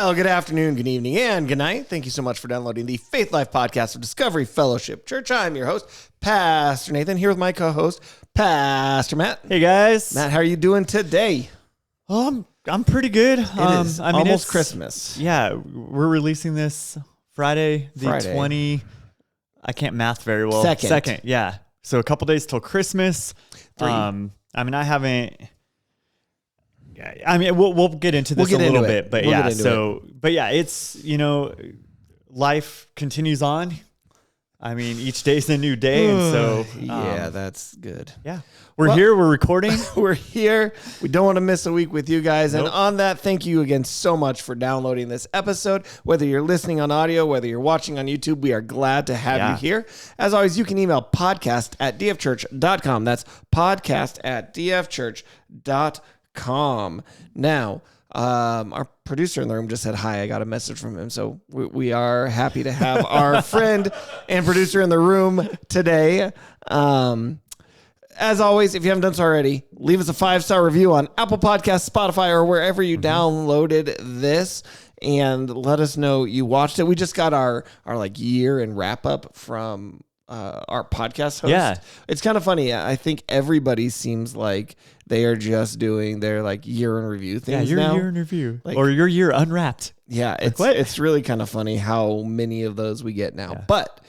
Well, good afternoon, good evening, and good night. Thank you so much for downloading the Faith Life podcast of Discovery Fellowship Church. I'm your host, Pastor Nathan, here with my co-host, Pastor Matt. Hey, guys. Matt, how are you doing today? I'm pretty good. It is almost Christmas. Yeah, we're releasing this Friday, the 20. I can't math very well. Second, yeah. So a couple days till Christmas. 3. I haven't. We'll get into this a little bit, but it's, life continues on. Each day's a new day, and so that's good. Yeah, we're here. We're recording. We're here. We don't want to miss a week with you guys. Nope. And on that, thank you again so much for downloading this episode. Whether you're listening on audio, whether you're watching on YouTube, we are glad to have you here. As always, you can email podcast@dfchurch.com. That's podcast@dfchurch.com. Now, our producer in the room just said hi. I got a message from him, so we are happy to have our friend and producer in the room today. As always, if you haven't done so already, leave us a 5-star review on Apple Podcasts, Spotify, or wherever you downloaded this, and let us know you watched it. We just got our year and wrap up from our podcast host. Yeah. It's kind of funny. I think everybody seems like they are just doing their year in review things now. Year in review. Or your year unwrapped. Yeah, it's really kind of funny how many of those we get now. Yeah. But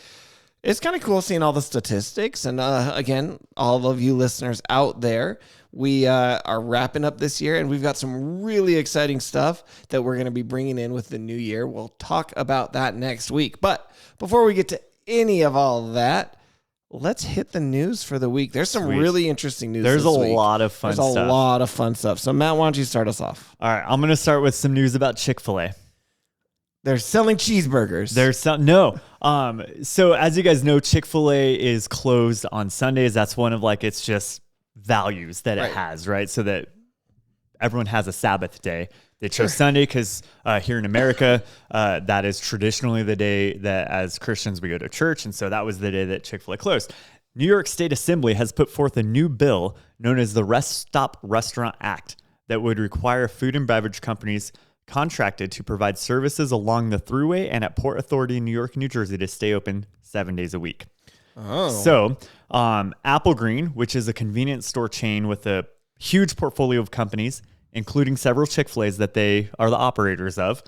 it's kind of cool seeing all the statistics. And again, all of you listeners out there, we are wrapping up this year, and we've got some really exciting stuff that we're going to be bringing in with the new year. We'll talk about that next week. But before we get to any of all that, let's hit the news for the week. There's some really interesting news. There's this a week. lot of fun stuff. There's a lot of fun stuff. So Matt, why don't you start us off? All right, I'm going to start with some news about Chick-fil-A. They're selling cheeseburgers. So as you guys know, Chick-fil-A is closed on Sundays. That's one of its just values that it has, right? So that everyone has a Sabbath day. They chose Sunday because here in America, that is traditionally the day that as Christians we go to church. And so that was the day that Chick-fil-A closed. New York State Assembly has put forth a new bill known as the Rest Stop Restaurant Act that would require food and beverage companies contracted to provide services along the Thruway and at Port Authority in New York and New Jersey to stay open 7 days a week. Oh. So Apple Green, which is a convenience store chain with a huge portfolio of companies, including several Chick-fil-A's that they are the operators of,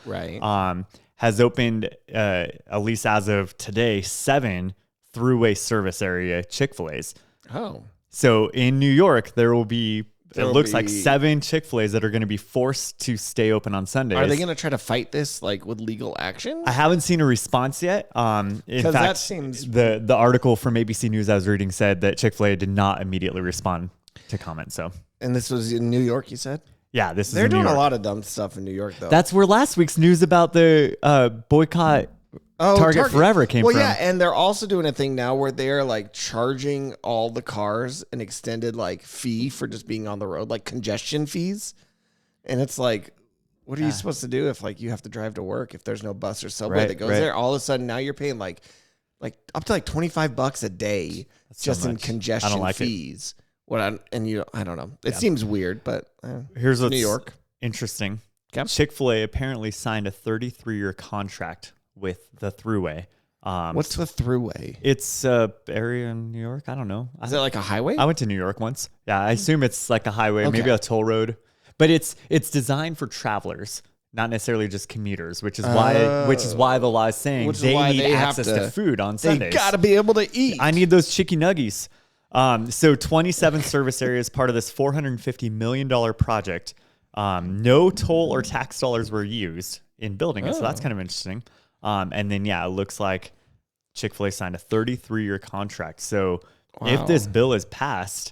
has opened, at least as of today, 7 Thruway service area Chick-fil-A's. Oh. So in New York, there will be, it looks like 7 Chick-fil-A's that are going to be forced to stay open on Sundays. Are they going to try to fight this with legal action? I haven't seen a response yet. In fact, that seems... the article from ABC News I was reading said that Chick-fil-A did not immediately respond to comments. So, and this was in New York, you said? Yeah, this is They're doing a lot of dumb stuff in New York, though. That's where last week's news about the boycott Target Forever came from. Well, yeah, and they're also doing a thing now where they're charging all the cars an extended fee for just being on the road, congestion fees. And it's what are you supposed to do if you have to drive to work if there's no bus or subway that goes there? All of a sudden now you're paying up to $25 a day just in congestion fees. I don't know. It seems weird, but here's what's New York. Interesting. Okay. Chick-fil-A apparently signed a 33-year contract with the Thruway. What's the Thruway? It's a area in New York. I don't know. Is it like a highway? I went to New York once. Yeah, I assume it's like a highway, maybe a toll road. But it's designed for travelers, not necessarily just commuters, which is why the law is saying they need access to food on Sundays. They got to be able to eat. I need those chicky nuggies. So 27 service areas, part of this $450 million project. No toll or tax dollars were used in building it, so that's kind of interesting. And then, it looks like Chick-fil-A signed a 33-year contract. So if this bill is passed,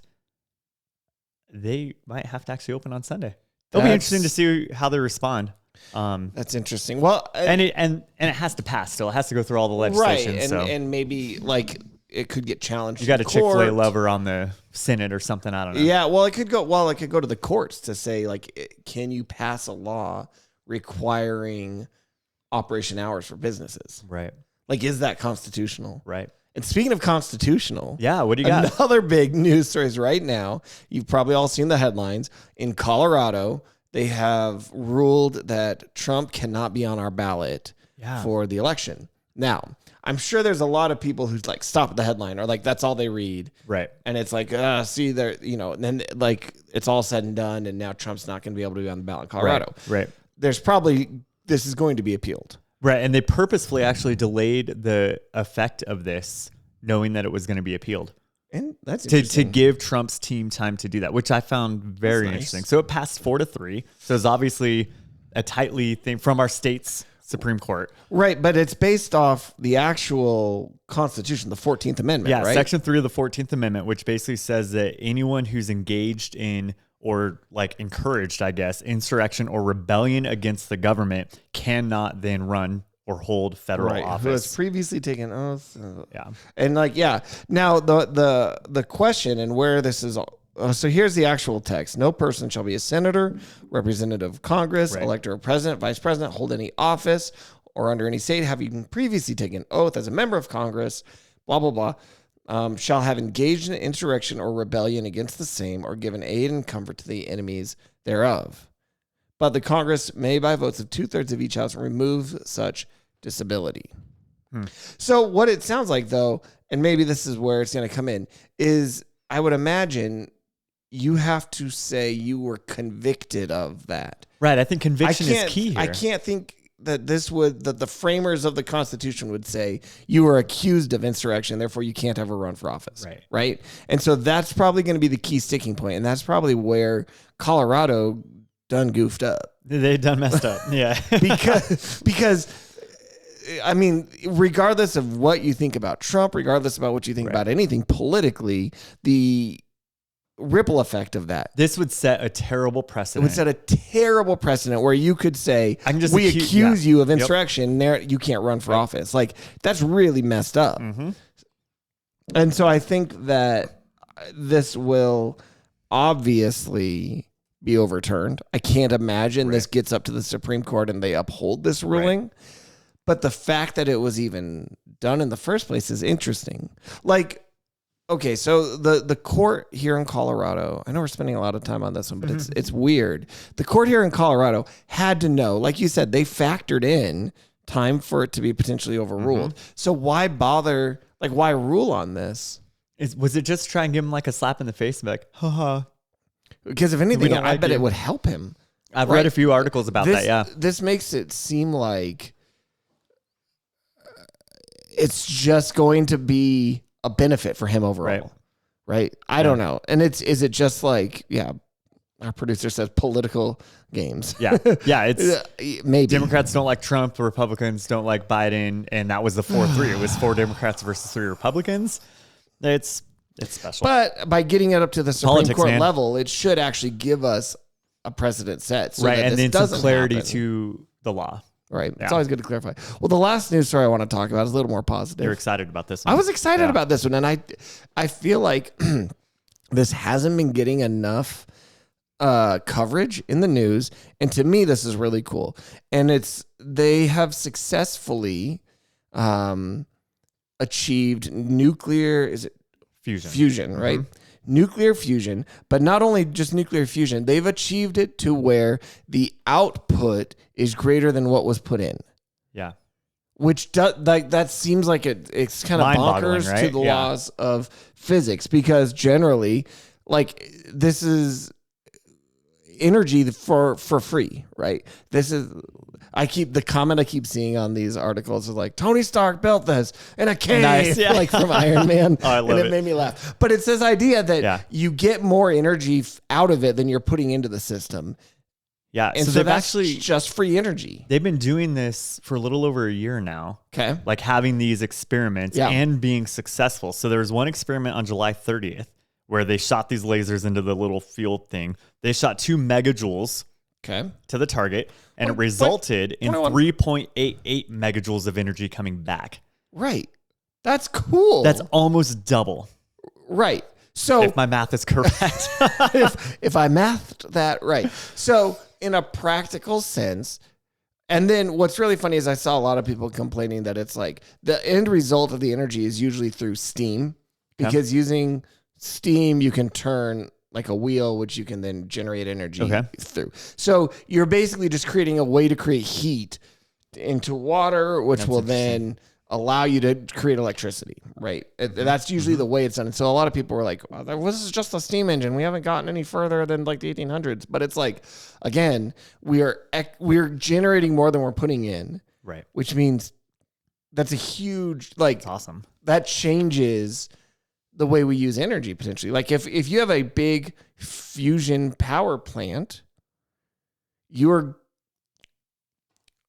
they might have to actually open on Sunday. It'll be interesting to see how they respond. That's interesting. Well, and it has to pass still. It has to go through all the legislation. Right, so. and maybe it could get challenged. You got a Chick-fil-A lover on the Senate or something. I don't know. Yeah, well, it could go to the courts to say can you pass a law requiring operation hours for businesses? Right. Is that constitutional? Right. And speaking of constitutional, what do you got? Another big news story is right now. You've probably all seen the headlines in Colorado. they have ruled that Trump cannot be on our ballot for the election. Now, I'm sure there's a lot of people who's like stop at the headline or like that's all they read. Right. And it's like, see there, and then like it's all said and done and now Trump's not going to be able to be on the ballot in Colorado. Right. This is going to be appealed. Right. And they purposefully actually delayed the effect of this knowing that it was going to be appealed. And that's to give Trump's team time to do that, which I found very interesting. So it passed 4-3. So it's obviously a tightly thing from our state's Supreme Court. Right, but it's based off the actual Constitution, the 14th Amendment, right? Section 3 of the 14th Amendment, which basically says that anyone who's engaged in or like encouraged, I guess, insurrection or rebellion against the government cannot then run or hold federal office. Who has previously taken oath. Yeah. And like, Now the question and where this is, so here's the actual text. No person shall be a senator, representative of Congress, elector of president, vice president, hold any office or under any state, having previously taken oath as a member of Congress, blah, blah, blah, shall have engaged in insurrection or rebellion against the same or given aid and comfort to the enemies thereof. But the Congress may, by votes of 2/3 of each house, remove such disability. So what it sounds like, though, and maybe this is where it's going to come in, is I would imagine you have to say you were convicted of that. Right. I think conviction is key here. I can't think that that the framers of the Constitution would say you were accused of insurrection, therefore you can't ever run for office. Right. And so that's probably going to be the key sticking point, and that's probably where Colorado done goofed up. They done messed up. Yeah. because I mean, regardless of what you think about Trump, regardless about what you think about anything politically, the ripple effect of that. This would set a terrible precedent. It would set a terrible precedent where you could say, we accuse you of insurrection, you can't run for office. Like, that's really messed up. And so I think that this will obviously be overturned. I can't imagine this gets up to the Supreme Court and they uphold this ruling. But the fact that it was even done in the first place is interesting. Like, okay, so the court here in Colorado, I know we're spending a lot of time on this one, but it's weird. The court here in Colorado had to know, like you said, they factored in time for it to be potentially overruled. So why bother, like why rule on this? Was it just try and give him like a slap in the face and be like, haha? Because if anything, I bet it would help him. I've read a few articles about that, This makes it seem like it's just going to be a benefit for him overall, right? I don't know. And is it just like, our producer says political games. It's maybe Democrats don't like Trump, Republicans don't like Biden, and that was the 4-3. It was 4 Democrats versus 3 Republicans. It's special. But by getting it up to the Supreme Court level, it should actually give us a precedent set. So that and this then some clarity happen. To the law. Right. It's always good to clarify. Well, the last news story I want to talk about is a little more positive. You're excited about this one. I was excited about this one, and I feel like this hasn't been getting enough coverage in the news, and to me, this is really cool. And they have successfully achieved nuclear fusion, right? Nuclear fusion, but not only just nuclear fusion, they've achieved it to where the output is greater than what was put in. Yeah. Which that seems like it's kind of bonkers to the laws of physics, because generally, like, this is energy for free, right? This is the comment I keep seeing on these articles is like, Tony Stark built this in a cave, like from Iron Man. I love it. It made me laugh. But it's this idea that you get more energy out of it than you're putting into the system. Yeah. And so they've actually just free energy. They've been doing this for a little over a year now. Okay. Like having these experiments and being successful. So there was one experiment on July 30th where they shot these lasers into the little field thing. They shot 2 megajoules to the target, and it resulted in 3.88 megajoules of energy coming back. Right. That's cool. That's almost double. Right. So if my math is correct. if I mathed that right. So in a practical sense, and then what's really funny is I saw a lot of people complaining that it's like the end result of the energy is usually through steam, because using steam, you can turn like a wheel, which you can then generate energy Okay. through. So you're basically just creating a way to create heat into water, which will then allow you to create electricity, right? That's usually the way it's done. And so a lot of people were like, well, this is just a steam engine. We haven't gotten any further than like the 1800s. But it's like, again, we're generating more than we're putting in, Right. which means that's a huge, like, That's awesome. That changes the way we use energy potentially. Like if you have a big fusion power plant, you're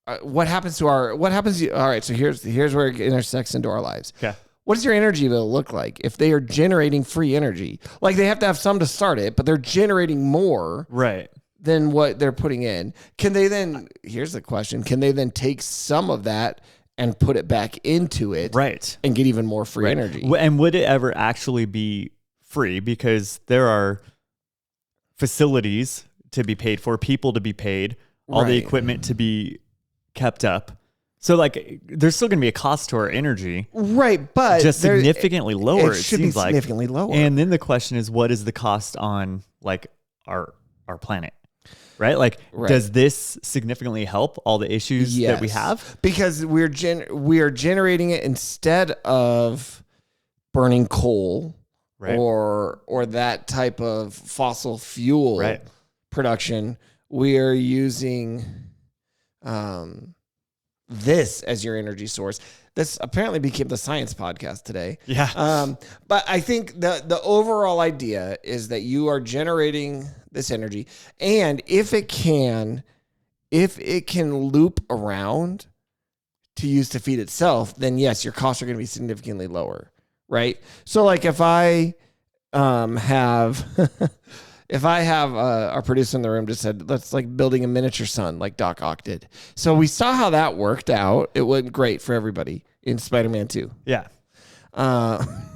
all right, so here's where it intersects into our lives. Okay. What does your energy bill look like if they are generating free energy? Like they have to have some to start it, but they're generating more Right. than what they're putting in. Can they then, here's the question, can they then take some of that and put it back into it, right, and get even more free energy? And would it ever actually be free? Because there are facilities to be paid for, people to be paid, all the equipment to be kept up. So like there's still going to be a cost to our energy. Right, but just significantly lower. It should be significantly lower. And then the question is, what is the cost on like our planet? Right? Like, does this significantly help all the issues that we have? Because we are generating it instead of burning coal, or that type of fossil fuel production. We are using this as your energy source. This apparently became the science podcast today. Yeah. But I think the overall idea is that you are generating this energy, and if it can loop around to use to feed itself, then yes, your costs are going to be significantly lower, right? So like if I have if I have our producer in the room just said, let's like building a miniature sun like Doc Ock did. So we saw how that worked out. It went great for everybody in Spider-Man 2. Yeah.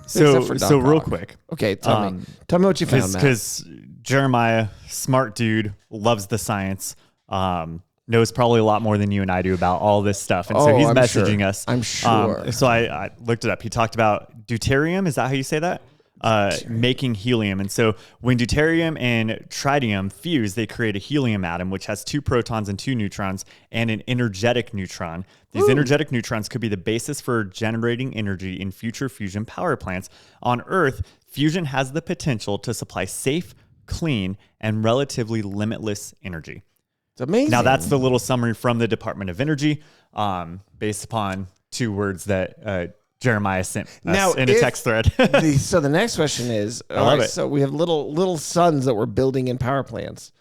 So real quick. Okay, tell me what you found, Matt. Because Jeremiah, smart dude, loves the science, knows probably a lot more than you and I do about all this stuff. And so he's messaging us. I'm sure. So I looked it up. He talked about deuterium. Is that how you say that? Making helium. And so when deuterium and tritium fuse, they create a helium atom, which has 2 protons and 2 neutrons and an energetic neutron. These energetic neutrons could be the basis for generating energy in future fusion power plants. On Earth, fusion has the potential to supply safe, clean, and relatively limitless energy. It's amazing. Now that's the little summary from the Department of Energy, based upon 2 words that Jeremiah sent us in a text thread. So the next question is, so we have little suns that we're building in power plants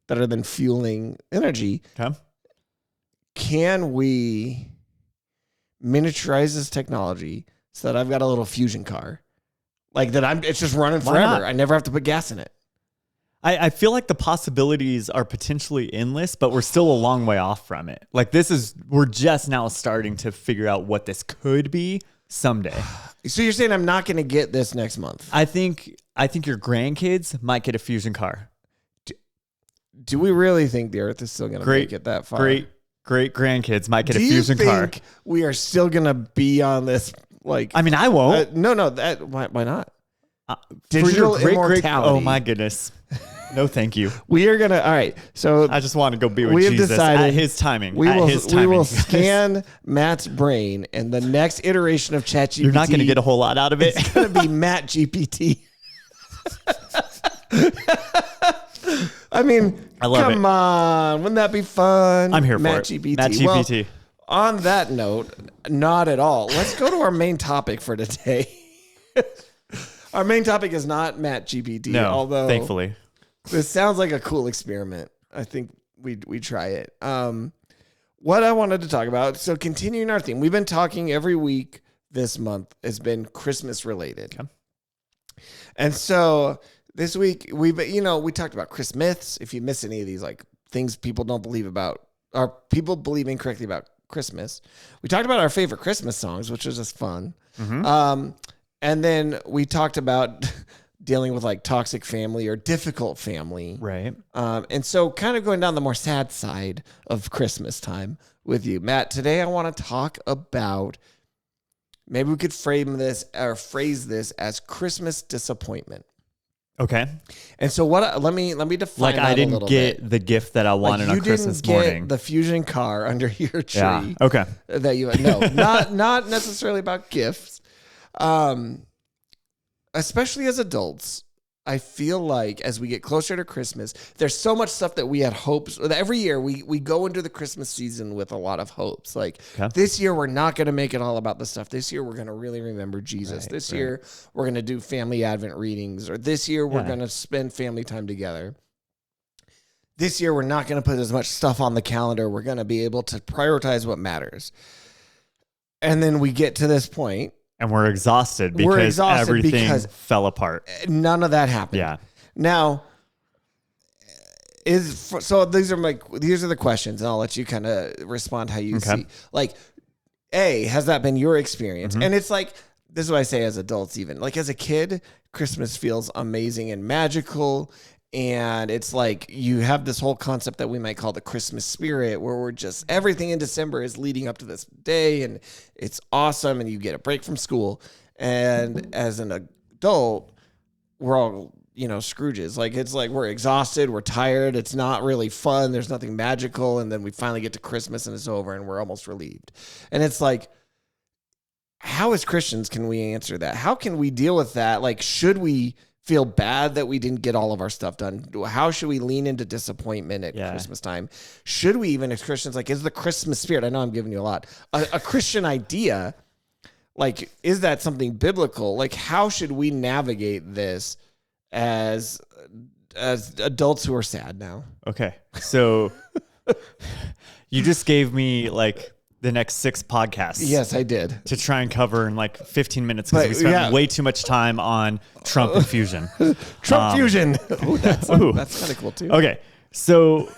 that are then fueling energy. Okay. Can we miniaturize this technology so that I've got a little fusion car? Like that it's just running forever. I never have to put gas in it. I feel like the possibilities are potentially endless, but we're still a long way off from it. Like we're just now starting to figure out what this could be someday. So you're saying I'm not going to get this next month? I think your grandkids might get a fusion car. Do we really think the Earth is still going to make it that far? Great grandkids might get a fusion car. Do you think we are still going to be on this? Like, I mean, I won't. No. Why not? Digital immortality. Oh my goodness. No, thank you. We are going to, all right. So I just want to go be with Jesus at his timing. We will scan Matt's brain, and the next iteration of ChatGPT. You're not going to get a whole lot out of it. It's going to be Matt GPT. I mean, come on. Wouldn't that be fun? I'm here for Matt it. GPT. Matt GPT. Well, on that note, not at all. Let's go to our main topic for today. Our main topic is not Matt GPT. No, although thankfully. This sounds like a cool experiment. I think we try it. What I wanted to talk about, so continuing our theme, we've been talking every week this month has been Christmas related. Okay. And so this week we talked about Chris myths. If you miss any of these, like things people don't believe about, or people believe incorrectly about Christmas, we talked about our favorite Christmas songs, which was just fun. Mm-hmm. And then we talked about dealing with like toxic family or difficult family. Right. And so kind of going down the more sad side of Christmas time with you, Matt, today I want to talk about, maybe we could phrase this as Christmas disappointment. Okay. And so let me define Like that I a didn't little get bit. the gift that I wanted on Christmas You didn't morning. get the Fusion car under your tree. Yeah. Okay. That you no, not necessarily about gifts. Especially as adults, I feel like as we get closer to Christmas, there's so much stuff that we had hopes. Every year we go into the Christmas season with a lot of hopes. Like this year, we're not going to make it all about the stuff. This year, we're going to really remember Jesus. This year, we're going to do family Advent readings. Or this year, we're going to spend family time together. This year, we're not going to put as much stuff on the calendar. We're going to be able to prioritize what matters. And then we get to this point. And we're exhausted because everything fell apart. None of that happened. Yeah. Now, these are the questions, and I'll let you kind of respond how you see. Like, has that been your experience? And it's like, this is what I say as adults, even. Like, as a kid, Christmas feels amazing and magical. And it's like you have this whole concept that we might call the Christmas spirit, where we're just everything in December is leading up to this day, and it's awesome, and you get a break from school. And as an adult, we're all, Scrooges. Like, it's like we're exhausted, we're tired, it's not really fun, there's nothing magical, and then we finally get to Christmas and it's over and we're almost relieved. And it's like, how as Christians can we answer that? How can we deal with that? Like, should we feel bad that we didn't get all of our stuff done? How should we lean into disappointment at Christmas time? Should we even as Christians, like, is the Christmas spirit, I know I'm giving you a lot, a Christian idea, like, is that something biblical? Like, how should we navigate this as adults who are sad now? Okay. So you just gave me like the next 6 podcasts. Yes, I did. To try and cover in like 15 minutes because we spent way too much time on Trump and fusion. Trump fusion. Ooh, that's kind of cool too. Okay. So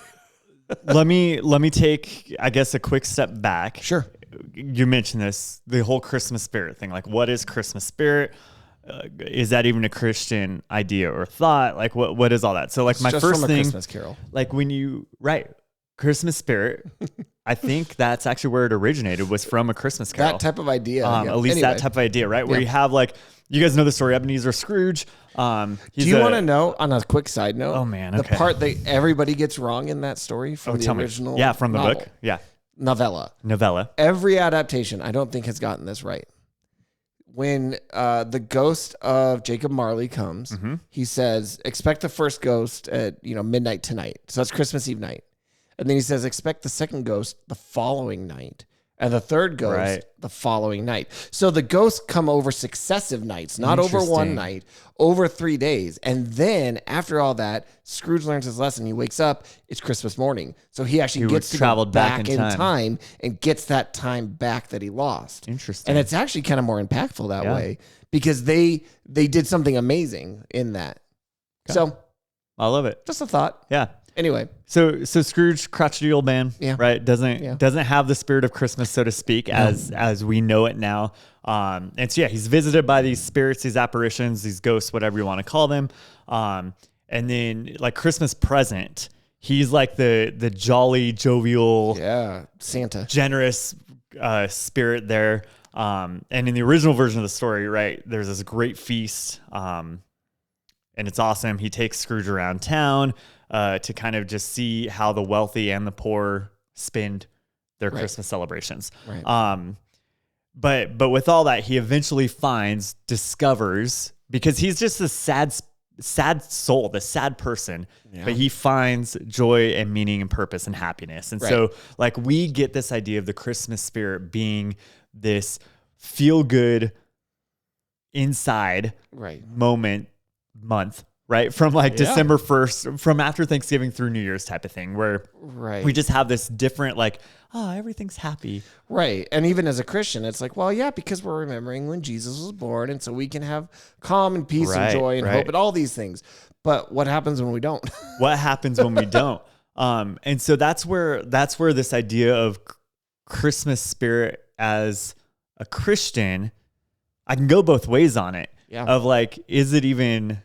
let me take, I guess, a quick step back. Sure. You mentioned this, the whole Christmas spirit thing. Like, what is Christmas spirit? Is that even a Christian idea or thought? Like, what is all that? So, like, it's my just first from a thing, Christmas Carol. Like when you Christmas spirit, I think that's actually where it originated, was from a Christmas Carol. That type of idea. At least that type of idea, right? Where you have, like, you guys know the story, Ebenezer Scrooge. Do you want to know, on a quick side note? Oh man, the part that everybody gets wrong in that story from the original, from the novel. book, novella. Every adaptation, I don't think, has gotten this right. When the ghost of Jacob Marley comes, he says, expect the first ghost at midnight tonight. So that's Christmas Eve night. And then he says, expect the second ghost the following night. And the third ghost the following night. So the ghosts come over successive nights, not over one night, over 3 days. And then after all that, Scrooge learns his lesson. He wakes up, it's Christmas morning. So he actually gets to go back in time and gets that time back that he lost. Interesting. And it's actually kind of more impactful that way because they did something amazing in that. Okay. So I love it. Just a thought. Yeah. Anyway, so Scrooge, crotchety old man, right? Doesn't have the spirit of Christmas, so to speak, as we know it now. And so he's visited by these spirits, these apparitions, these ghosts, whatever you want to call them. And then, like, Christmas present, he's like the jolly, jovial, Santa, generous spirit there. And in the original version of the story, right, there's this great feast, and it's awesome. He takes Scrooge around town to kind of just see how the wealthy and the poor spend their Christmas celebrations. Right. But with all that, he eventually discovers, because he's just a sad soul, the sad person, but he finds joy and meaning and purpose and happiness. And so, like, we get this idea of the Christmas spirit being this feel good inside month, right? From like December 1st, from after Thanksgiving through New Year's type of thing, where we just have this different, like, everything's happy. Right. And even as a Christian, it's like, well, because we're remembering when Jesus was born. And so we can have calm and peace and joy and hope and all these things. But what happens when we don't? What happens when we don't? And so that's where this idea of Christmas spirit as a Christian, I can go both ways on it. Yeah. Of like, is it even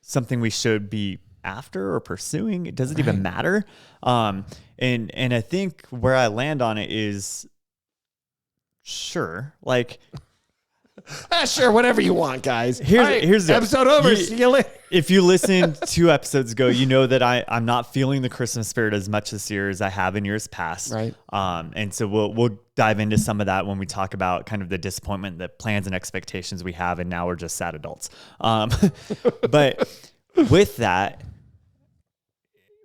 something we should be after or pursuing? Does it even matter? And I think where I land on it is, sure, like, Sure, whatever you want, guys. Here's the episode over. See you later. If you listened 2 episodes ago, you know that I'm not feeling the Christmas spirit as much this year as I have in years past. Right. And so we'll dive into some of that when we talk about kind of the disappointment, the plans and expectations we have, and now we're just sad adults. But with that,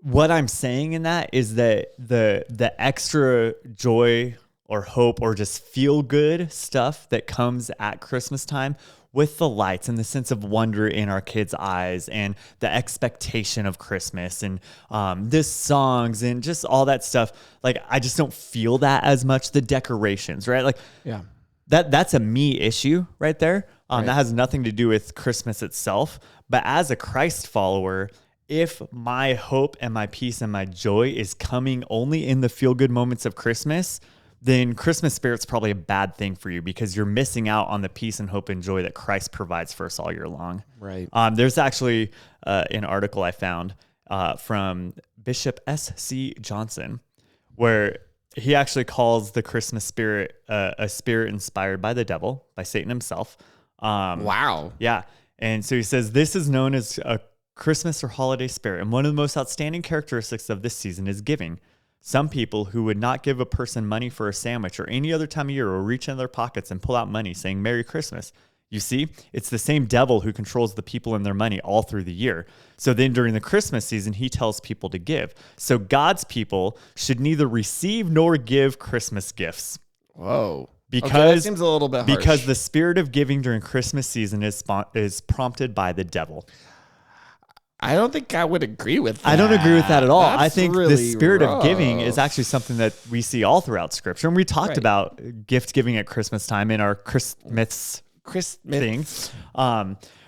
what I'm saying in that is that the extra joy or hope or just feel good stuff that comes at Christmas time with the lights and the sense of wonder in our kids' eyes and the expectation of Christmas and the songs and just all that stuff. Like, I just don't feel that as much. The decorations, right? Like, yeah, that's a me issue right there. Right. That has nothing to do with Christmas itself. But as a Christ follower, if my hope and my peace and my joy is coming only in the feel-good moments of Christmas, then Christmas spirit's probably a bad thing for you because you're missing out on the peace and hope and joy that Christ provides for us all year long. Right. There's actually an article I found from Bishop S.C. Johnson where he actually calls the Christmas spirit a spirit inspired by the devil, by Satan himself. Wow. Yeah. And so he says, this is known as a Christmas or holiday spirit. And one of the most outstanding characteristics of this season is giving. Some people who would not give a person money for a sandwich or any other time of year will reach in their pockets and pull out money saying, Merry Christmas. You see, it's the same devil who controls the people and their money all through the year. So then during the Christmas season, he tells people to give. So God's people should neither receive nor give Christmas gifts. Whoa. Because that seems a little bit harsh. Because the spirit of giving during Christmas season is prompted by the devil. I don't think I would agree with that. I don't agree with that at all. That's I think really the spirit rough. of giving is actually something that we see all throughout Scripture. And we talked about gift giving at Christmas time in our Christmas thing.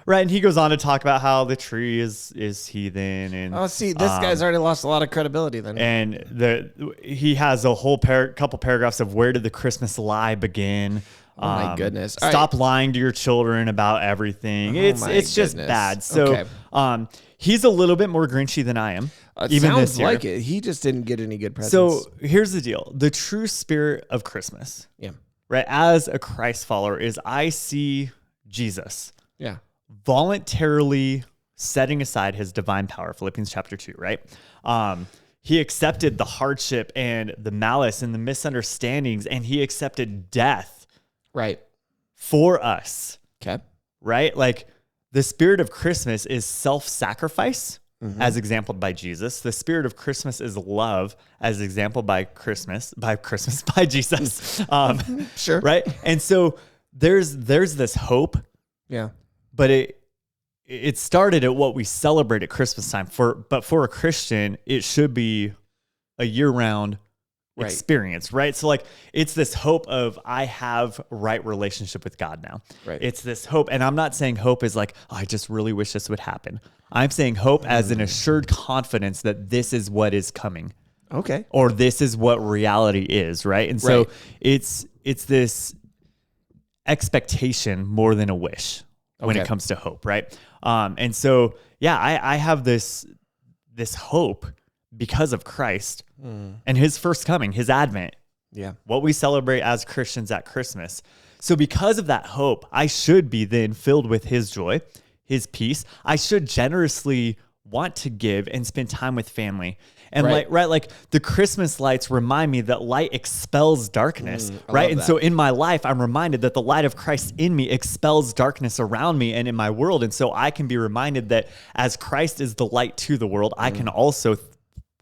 Right. And he goes on to talk about how the tree is heathen. And this guy's already lost a lot of credibility then. And he has a whole couple paragraphs of where did the Christmas lie begin. Oh my goodness. Stop lying to your children about everything. It's just bad. So he's a little bit more Grinchy than I am. Even sounds this year. Like it. He just didn't get any good presents. So here's the deal. The true spirit of Christmas, right, as a Christ follower is I see Jesus voluntarily setting aside his divine power, Philippians chapter 2, right? He accepted the hardship and the malice and the misunderstandings, and he accepted death for us. Okay. Right? Like the spirit of Christmas is self-sacrifice as exampled by Jesus. The spirit of Christmas is love as exampled by Jesus. Sure. Right? And so there's this hope. Yeah. But it started at what we celebrate at Christmas time. But for a Christian, it should be a year-round experience, right? So like it's this hope of I have right relationship with God now. Right. It's this hope, and I'm not saying hope is like, oh, I just really wish this would happen. I'm saying hope as an assured confidence that this is what is coming. Okay. Or this is what reality is, right? And so it's this expectation more than a wish when it comes to hope, right? And so I have this hope because of Christ and his first coming, his advent. Yeah. What we celebrate as Christians at Christmas. So because of that hope, I should be then filled with his joy, his peace. I should generously want to give and spend time with family. And like the Christmas lights remind me that light expels darkness, right? And so in my life, I'm reminded that the light of Christ in me expels darkness around me and in my world. And so I can be reminded that as Christ is the light to the world, I can also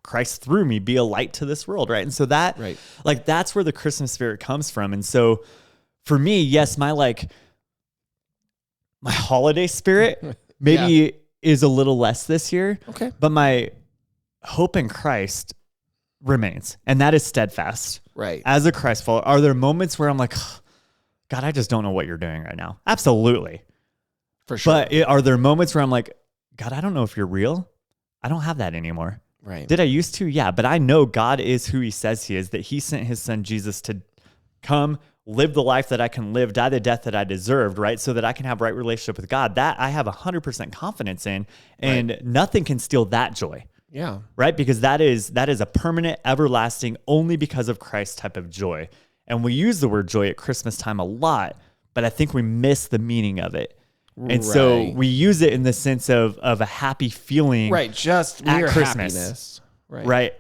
Christ through me be a light to this world, right? And so that, like, that's where the Christmas spirit comes from. And so for me, yes, my holiday spirit maybe is a little less this year. Okay. But my hope in Christ remains, and that is steadfast. Right. As a Christ follower, are there moments where I'm like, God, I just don't know what you're doing right now? Absolutely. For sure. But are there moments where I'm like, God, I don't know if you're real? I don't have that anymore. Right. Did I used to? Yeah, but I know God is who he says he is, that he sent his son Jesus to come, live the life that I can live, die the death that I deserved, right? So that I can have right relationship with God. That I have 100% confidence in, and nothing can steal that joy. Yeah. Right? Because that is a permanent, everlasting, only because of Christ type of joy. And we use the word joy at Christmas time a lot, but I think we miss the meaning of it. And so we use it in the sense of a happy feeling. Right. Just at Christmas. Happiness. Right.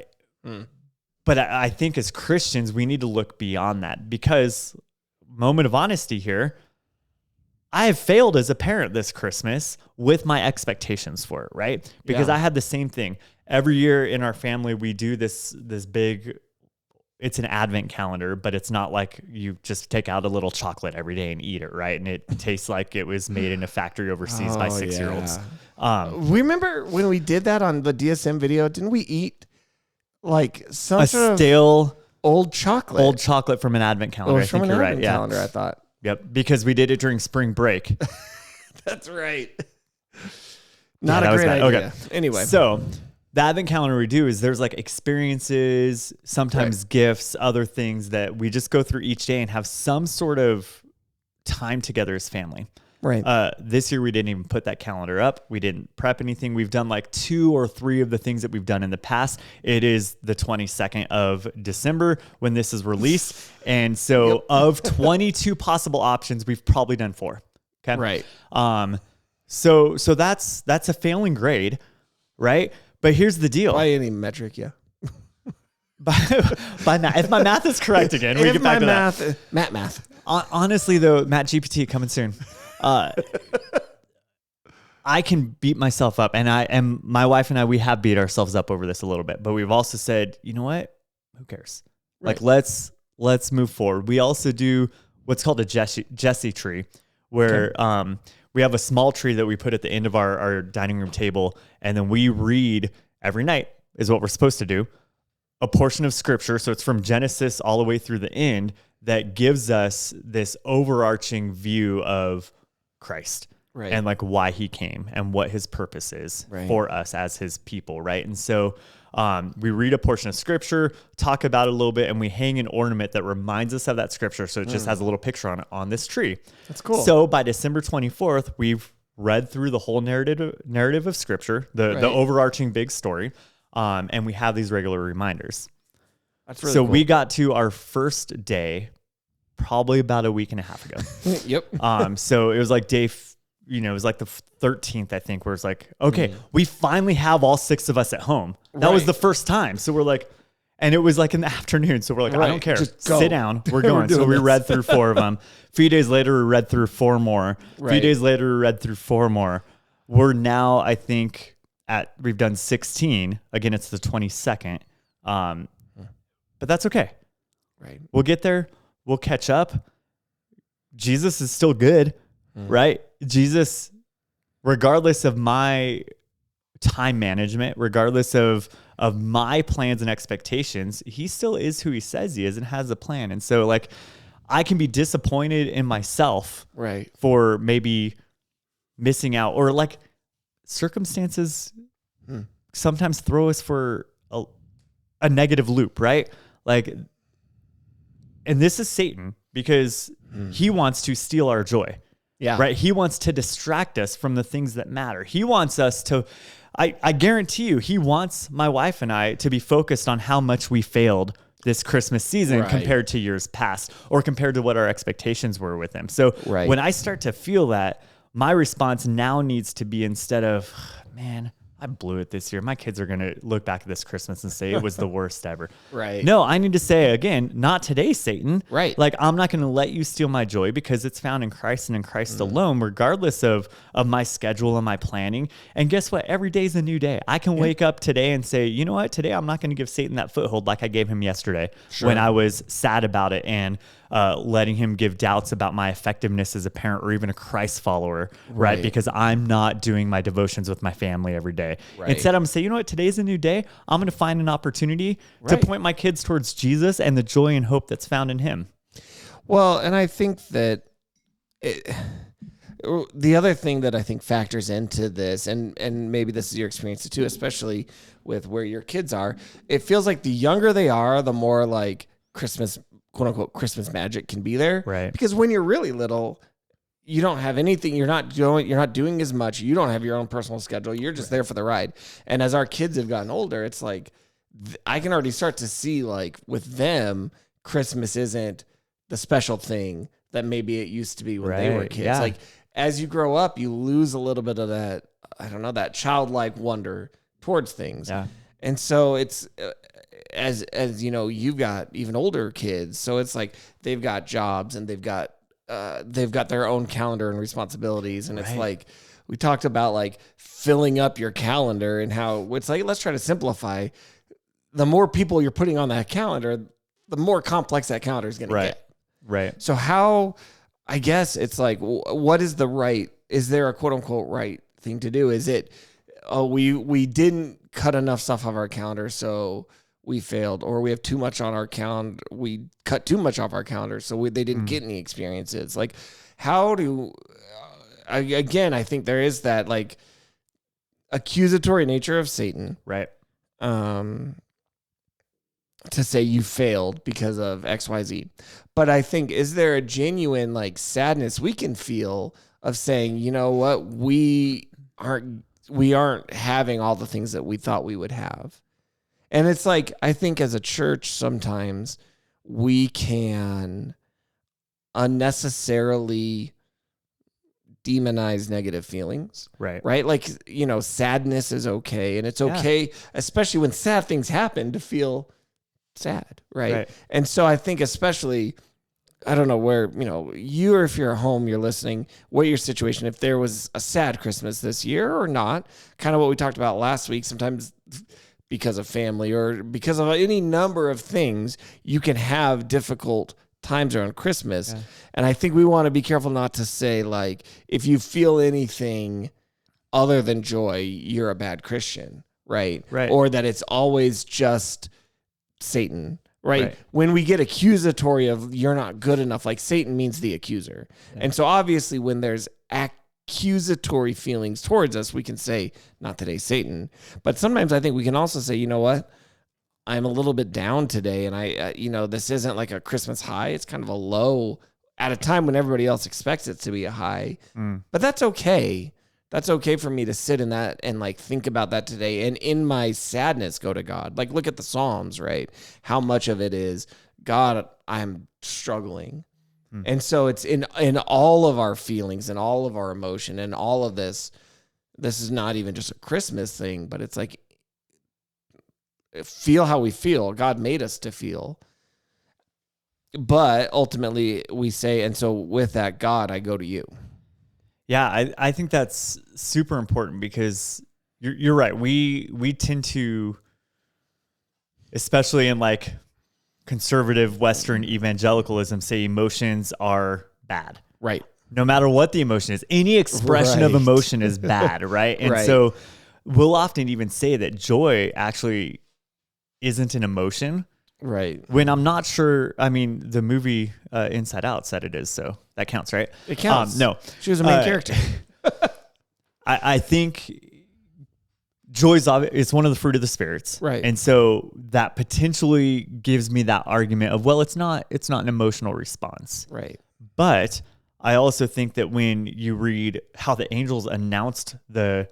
But I think as Christians, we need to look beyond that, because moment of honesty here, I have failed as a parent this Christmas with my expectations for it, right? Because I had the same thing. Every year in our family, we do this big, it's an advent calendar, but it's not like you just take out a little chocolate every day and eat it, right? And it tastes like it was made in a factory overseas by 6-year-olds. Remember when we did that on the DSM video? Didn't we eat like some sort stale of old chocolate? Old chocolate from an advent calendar. I think you're right. Yeah. Calendar, I thought. Yep, because we did it during spring break. That's right. Not a great idea. Okay. Anyway. So the advent calendar we do is there's like experiences, sometimes gifts, other things that we just go through each day and have some sort of time together as family. Right. This year we didn't even put that calendar up. We didn't prep anything. We've done like 2 or 3 of the things that we've done in the past. It is the 22nd of December when this is released. And so of 22 possible options, we've probably done 4. Okay. Right. So that's a failing grade, right? But here's the deal. By any metric, yeah. By math. If my math is correct again, we get back to that. Math. Honestly, though, Matt GPT coming soon. I can beat myself up, and my wife and I, we have beat ourselves up over this a little bit, but we've also said, you know what? Who cares? Right. Like, let's move forward. We also do what's called a Jesse tree, where we have a small tree that we put at the end of our dining room table, and then we read every night, is what we're supposed to do, a portion of scripture. So it's from Genesis all the way through the end that gives us this overarching view of Christ, right? And like why he came and what his purpose is for us as his people, right? And so we read a portion of scripture, talk about it a little bit, and we hang an ornament that reminds us of that scripture. So it just has a little picture on this tree. That's cool. So by December 24th, we've read through the whole narrative of scripture, the overarching big story, and we have these regular reminders. That's really cool. We got to our first day probably about a week and a half ago. Yep. So it was like it was like the 13th, I think, where it's like, okay, we finally have all 6 of us at home. That was the first time. So we're like, and it was like in the afternoon. So we're like, I don't care. Just sit down. We're going. So we read through 4 of them. A few days later, we read through 4 more. A few days later, we read through 4 more. We're now, I think, we've done 16. Again, it's the 22nd. But that's okay. Right. We'll get there. We'll catch up. Jesus is still good, right? Jesus, regardless of my time management, regardless of my plans and expectations, he still is who he says he is and has a plan. And so like I can be disappointed in myself for maybe missing out, or like circumstances sometimes throw us for a negative loop, right? Like, and this is Satan, because he wants to steal our joy. Yeah. Right. He wants to distract us from the things that matter. He wants us to, I guarantee you, he wants my wife and I to be focused on how much we failed this Christmas season compared to years past, or compared to what our expectations were with him. So when I start to feel that, my response now needs to be, instead of, man, I blew it this year, my kids are going to look back at this Christmas and say it was the worst ever. No, I need to say, again, not today, Satan. Like, I'm not going to let you steal my joy, because it's found in Christ and in Christ alone, regardless of my schedule and my planning. And guess what? Every day is a new day. I can wake up today and say, you know what? Today, I'm not going to give Satan that foothold like I gave him yesterday when I was sad about it and letting him give doubts about my effectiveness as a parent or even a Christ follower, right? Because I'm not doing my devotions with my family every day. Instead, I'm going to say, you know what? Today's a new day. I'm going to find an opportunity to point my kids towards Jesus and the joy and hope that's found in him. Well, and I think that the other thing that I think factors into this, and maybe this is your experience too, especially with where your kids are, it feels like the younger they are, the more like Christmas, quote unquote, Christmas magic can be there. Because when you're really little, you don't have anything. You're not doing as much. You don't have your own personal schedule. You're just there for the ride. And as our kids have gotten older, it's like, I can already start to see, like, with them, Christmas isn't the special thing that maybe it used to be when they were kids. Yeah. Like as you grow up, you lose a little bit of that, I don't know, that childlike wonder towards things. Yeah. And so it's as you know, you've got even older kids, so it's like they've got jobs and they've got their own calendar and responsibilities, and it's like we talked about like filling up your calendar and how it's like, let's try to simplify. The more people you're putting on that calendar, the more complex that calendar is going to get. Right. So how, I guess it's like, what is is there a quote unquote right thing to do? Is it, oh, we didn't cut enough stuff off our calendar, so we failed, or we have too much on our calendar, we cut too much off our calendar, so they didn't get any experiences. Like, how do, again, I think there is that like accusatory nature of Satan. Right. To say you failed because of XYZ. But I think, is there a genuine like sadness we can feel of saying, you know what, we aren't having all the things that we thought we would have. And it's like, I think as a church, sometimes we can unnecessarily demonize negative feelings. Right. Like, you know, sadness is okay. And it's okay, especially when sad things happen, to feel sad. Right. And so I think especially, I don't know where, you know, you, or if you're at home, you're listening, what your situation, if there was a sad Christmas this year or not, kind of what we talked about last week, sometimes because of family or because of any number of things, you can have difficult times around Christmas. And I think we want to be careful not to say like, if you feel anything other than joy, you're a bad Christian. Right. Or that it's always just Satan. Right. When we get accusatory of you're not good enough, like Satan means the accuser. And so obviously when there's accusatory feelings towards us, we can say, not today, Satan. But sometimes I think we can also say, you know what? I'm a little bit down today. And I, you know, this isn't like a Christmas high. It's kind of a low at a time when everybody else expects it to be a high. But that's okay. That's okay for me to sit in that and like think about that today. And in my sadness, go to God. Like, look at the Psalms, right? How much of it is, God, I'm struggling. And so it's in all of our feelings and all of our emotion and all of this. This is not even just a Christmas thing, but it's like, feel how we feel. God made us to feel. But ultimately we say, and so with that, God, I go to you. Yeah, I think that's super important because you're right. We tend to, especially in like conservative Western evangelicalism, say emotions are bad. Right. No matter what the emotion is, any expression of emotion is bad, right? And so we'll often even say that joy actually isn't an emotion. Right. When I'm not sure, I mean, the movie Inside Out said it is, so that counts, right? It counts. No. She was a main character. I think joy's it's one of the fruit of the spirits. Right. And so that potentially gives me that argument of, well, it's not an emotional response. Right. But I also think that when you read how the angels announced the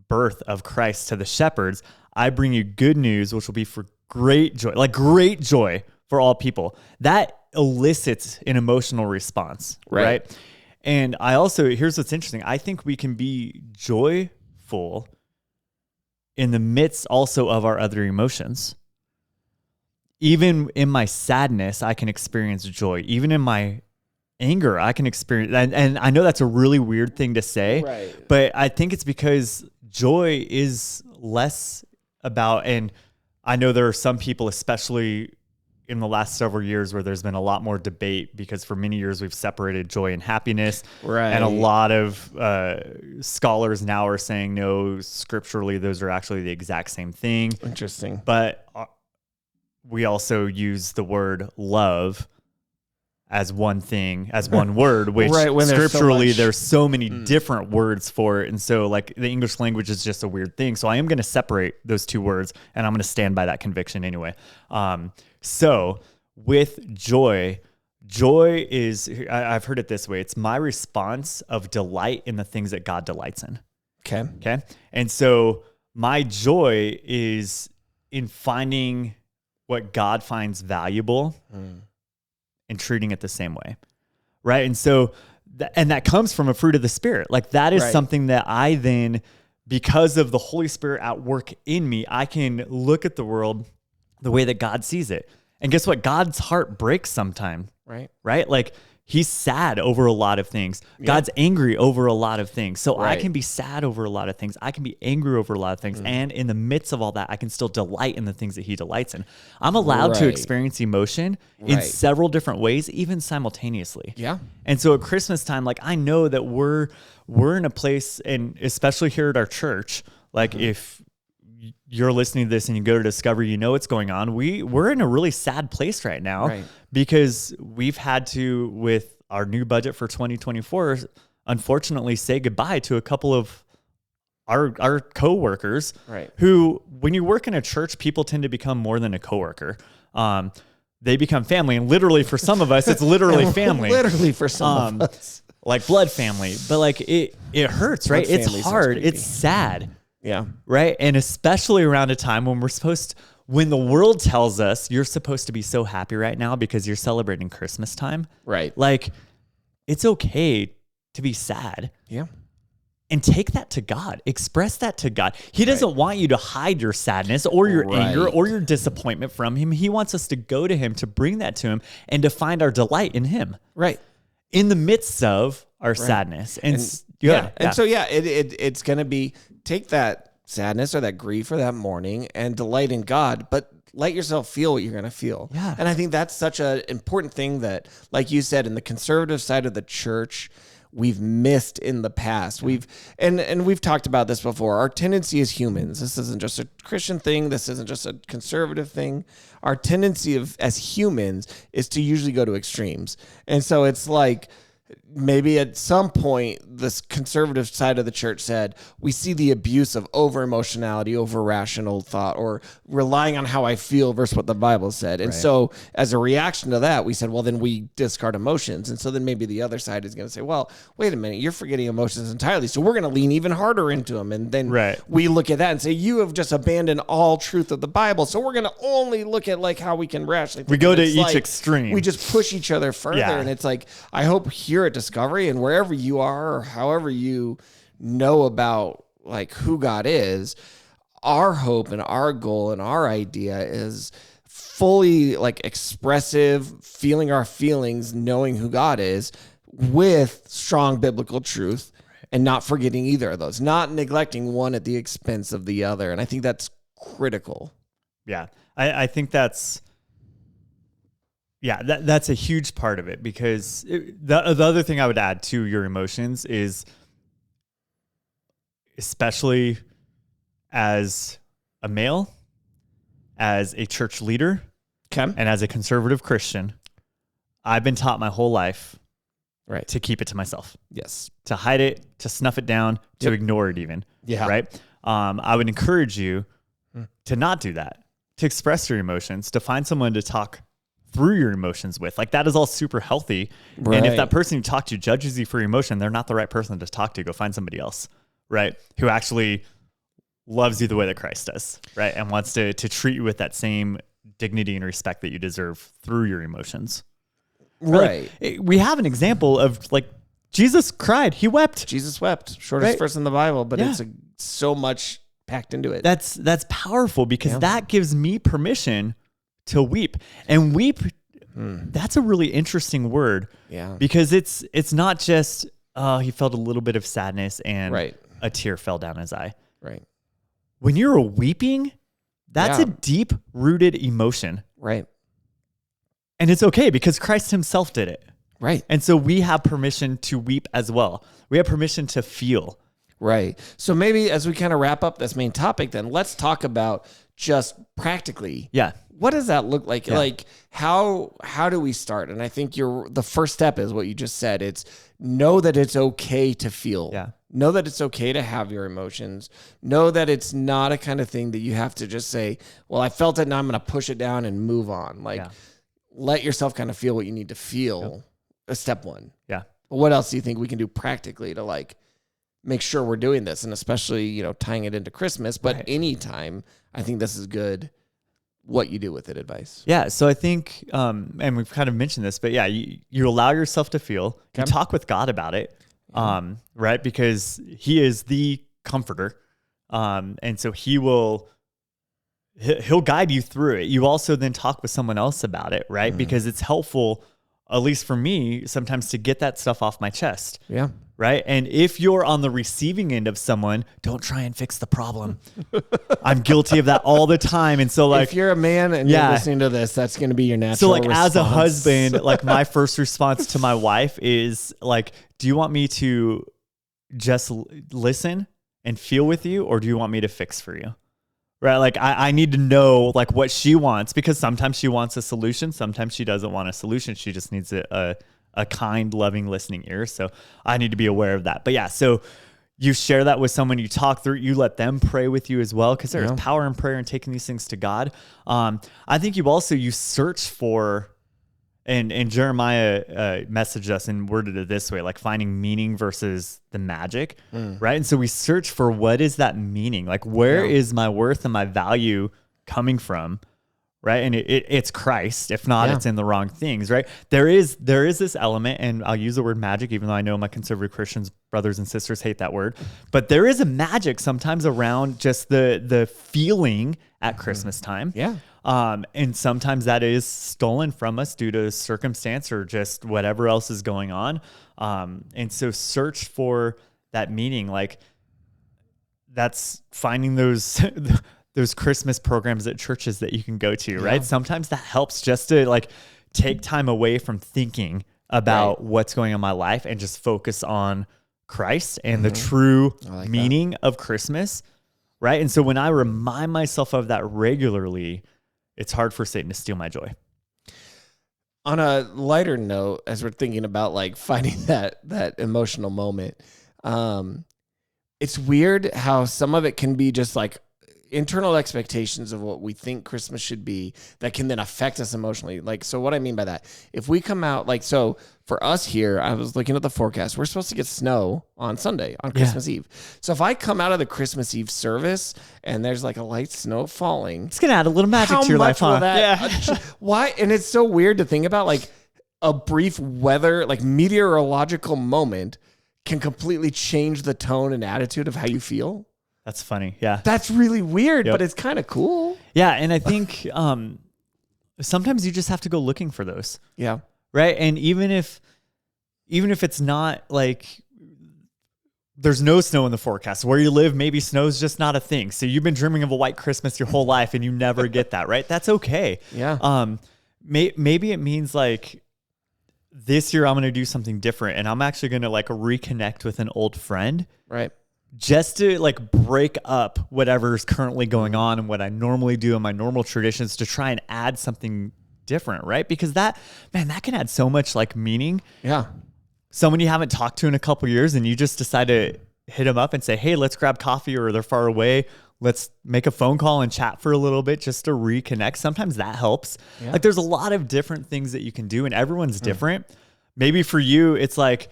birth of Christ to the shepherds, I bring you good news, which will be for great joy for all people. That elicits an emotional response, right? And I also, here's what's interesting. I think we can be joyful in the midst also of our other emotions. Even in my sadness, I can experience joy. Even in my anger, I can experience, and I know that's a really weird thing to say, but I think it's because joy is less about, and I know there are some people, especially in the last several years, where there's been a lot more debate because for many years we've separated joy and happiness. And a lot of scholars now are saying, no, scripturally, those are actually the exact same thing. Interesting. But we also use the word love as one thing, as one word, which scripturally there's so many different words for it. And so like the English language is just a weird thing. So I am going to separate those two words and I'm going to stand by that conviction anyway. So with joy is, I've heard it this way. It's my response of delight in the things that God delights in. Okay. And so my joy is in finding what God finds valuable and treating it the same way. right? And so, and that comes from a fruit of the Spirit. Like that is something that I then, because of the Holy Spirit at work in me, I can look at the world the way that God sees it. And guess what? God's heart breaks sometime, right? Like he's sad over a lot of things. God's angry over a lot of things. So I can be sad over a lot of things. I can be angry over a lot of things. And in the midst of all that, I can still delight in the things that he delights in. I'm allowed to experience emotion in several different ways, even simultaneously. Yeah. And so at Christmas time, like I know that we're in a place, and especially here at our church, like if you're listening to this and you go to Discover, you know what's going on. We're in a really sad place right now because we've had to, with our new budget for 2024, unfortunately say goodbye to a couple of our coworkers who, when you work in a church, people tend to become more than a coworker. They become family, and literally for some of us, it's literally family. Literally for some of us. Like blood family, but like it hurts, right? It's hard. It's sad. Yeah. Right. And especially around a time when when the world tells us you're supposed to be so happy right now because you're celebrating Christmas time. Right. Like it's okay to be sad. Yeah. And take that to God. Express that to God. He doesn't want you to hide your sadness or your anger or your disappointment from him. He wants us to go to him, to bring that to him, and to find our delight in him. Right. In the midst of our sadness. And so it's going to be, take that sadness or that grief or that mourning and delight in God, but let yourself feel what you're going to feel. Yeah. And I think that's such an important thing that, like you said, in the conservative side of the church, we've missed in the past. We've talked about this before. Our tendency as humans, this isn't just a Christian thing, this isn't just a conservative thing. Our tendency as humans is to usually go to extremes. And so it's like, maybe at some point, this conservative side of the church said, we see the abuse of over-emotionality, over-rational thought, or relying on how I feel versus what the Bible said. And so as a reaction to that, we said, well, then we discard emotions. And so then maybe the other side is going to say, well, wait a minute, you're forgetting emotions entirely. So we're going to lean even harder into them. And then we look at that and say, you have just abandoned all truth of the Bible. So we're going to only look at like how we can rationally think. We go to each extreme. We just push each other further. Yeah. And it's like, I hope here at Discovery and wherever you are or however you know about like who God is, our hope and our goal and our idea is fully like expressive, feeling our feelings, knowing who God is with strong biblical truth and not forgetting either of those, not neglecting one at the expense of the other. And I think that's critical. Yeah. I think that's a huge part of it, because the other thing I would add to your emotions is, especially as a male, as a church leader, and as a conservative Christian, I've been taught my whole life to keep it to myself. Yes. To hide it, to snuff it down, to ignore it even. Yeah. Right? I would encourage you to not do that, to express your emotions, to find someone to talk through your emotions with. Like that is all super healthy. Right. And if that person you talk to judges you for your emotion, they're not the right person to talk to. Go find somebody else, right? Who actually loves you the way that Christ does, right? And wants to treat you with that same dignity and respect that you deserve through your emotions. Right. Like, we have an example of like Jesus cried. He wept. Jesus wept. Shortest verse in the Bible, but it's so much packed into it. That's powerful, because that gives me permission to weep. And weep, that's a really interesting word. Yeah. Because it's not just, he felt a little bit of sadness and a tear fell down his eye. Right. When you're weeping, that's a deep rooted emotion. Right. And it's okay because Christ himself did it. Right. And so we have permission to weep as well. We have permission to feel. Right. So maybe as we kind of wrap up this main topic, then let's talk about just practically. Yeah. What does that look like? Yeah. Like how do we start? And I think the first step is what you just said. It's know that it's okay to feel. Yeah. Know that it's okay to have your emotions. Know that it's not a kind of thing that you have to just say, well, I felt it, now I'm going to push it down and move on. Like let yourself kind of feel what you need to feel. Step one. Yeah. But what else do you think we can do practically to like make sure we're doing this? And especially, tying it into Christmas, but anytime, I think this is good. what you do with it advice. Yeah. So I think, and we've kind of mentioned this, but yeah, you allow yourself to feel, you talk with God about it, right? Because he is the comforter. And so he'll guide you through it. You also then talk with someone else about it, right? Because it's helpful, at least for me, sometimes to get that stuff off my chest. Yeah. Right. And if you're on the receiving end of someone, don't try and fix the problem. I'm guilty of that all the time. And so like, if you're a man and you're listening to this, that's going to be your natural so like response. As a husband, like my first response to my wife is like, do you want me to just listen and feel with you, or do you want me to fix for you? Right. Like I need to know like what she wants, because sometimes she wants a solution. Sometimes she doesn't want a solution. She just needs a kind, loving, listening ear. So I need to be aware of that. But yeah, so you share that with someone, you talk through, you let them pray with you as well, because there's power in prayer and taking these things to God. I think you search for, and Jeremiah messaged us and worded it this way, like finding meaning versus the magic, right? And so we search for, what is that meaning? Like, where is my worth and my value coming from? Right. And it's Christ. If not, it's in the wrong things, right? There is this element, and I'll use the word magic, even though I know my conservative Christians, brothers and sisters, hate that word, but there is a magic sometimes around just the feeling at Christmas time. Yeah. And sometimes that is stolen from us due to circumstance or just whatever else is going on. And so search for that meaning. Like, that's finding those Christmas programs at churches that you can go to, right? Sometimes that helps just to like take time away from thinking about what's going on in my life and just focus on Christ and the true meaning of Christmas, right? And so when I remind myself of that regularly, it's hard for Satan to steal my joy. On a lighter note, as we're thinking about like finding that emotional moment, it's weird how some of it can be just like internal expectations of what we think Christmas should be that can then affect us emotionally. Like, so what I mean by that, if we come out, like, so for us here, I was looking at the forecast, we're supposed to get snow on Sunday, on Christmas Eve. So if I come out of the Christmas Eve service and there's like a light snow falling, it's going to add a little magic to your life, huh? Why? And it's so weird to think about, like a brief weather, like meteorological moment can completely change the tone and attitude of how you feel. That's funny. Yeah. That's really weird, but it's kind of cool. Yeah. And I think sometimes you just have to go looking for those. Yeah. Right. And even if it's not like there's no snow in the forecast where you live, maybe snow's just not a thing. So you've been dreaming of a white Christmas your whole life and you never get that. Right. That's okay. Yeah. Maybe it means like this year I'm going to do something different and I'm actually going to like reconnect with an old friend. Right. Just to like break up whatever's currently going on and what I normally do in my normal traditions to try and add something different, right? Because that can add so much like meaning. Yeah. Someone you haven't talked to in a couple of years and you just decide to hit them up and say, hey, let's grab coffee, or they're far away. Let's make a phone call and chat for a little bit just to reconnect. Sometimes that helps. Yeah. Like there's a lot of different things that you can do and everyone's different. Maybe for you, it's like,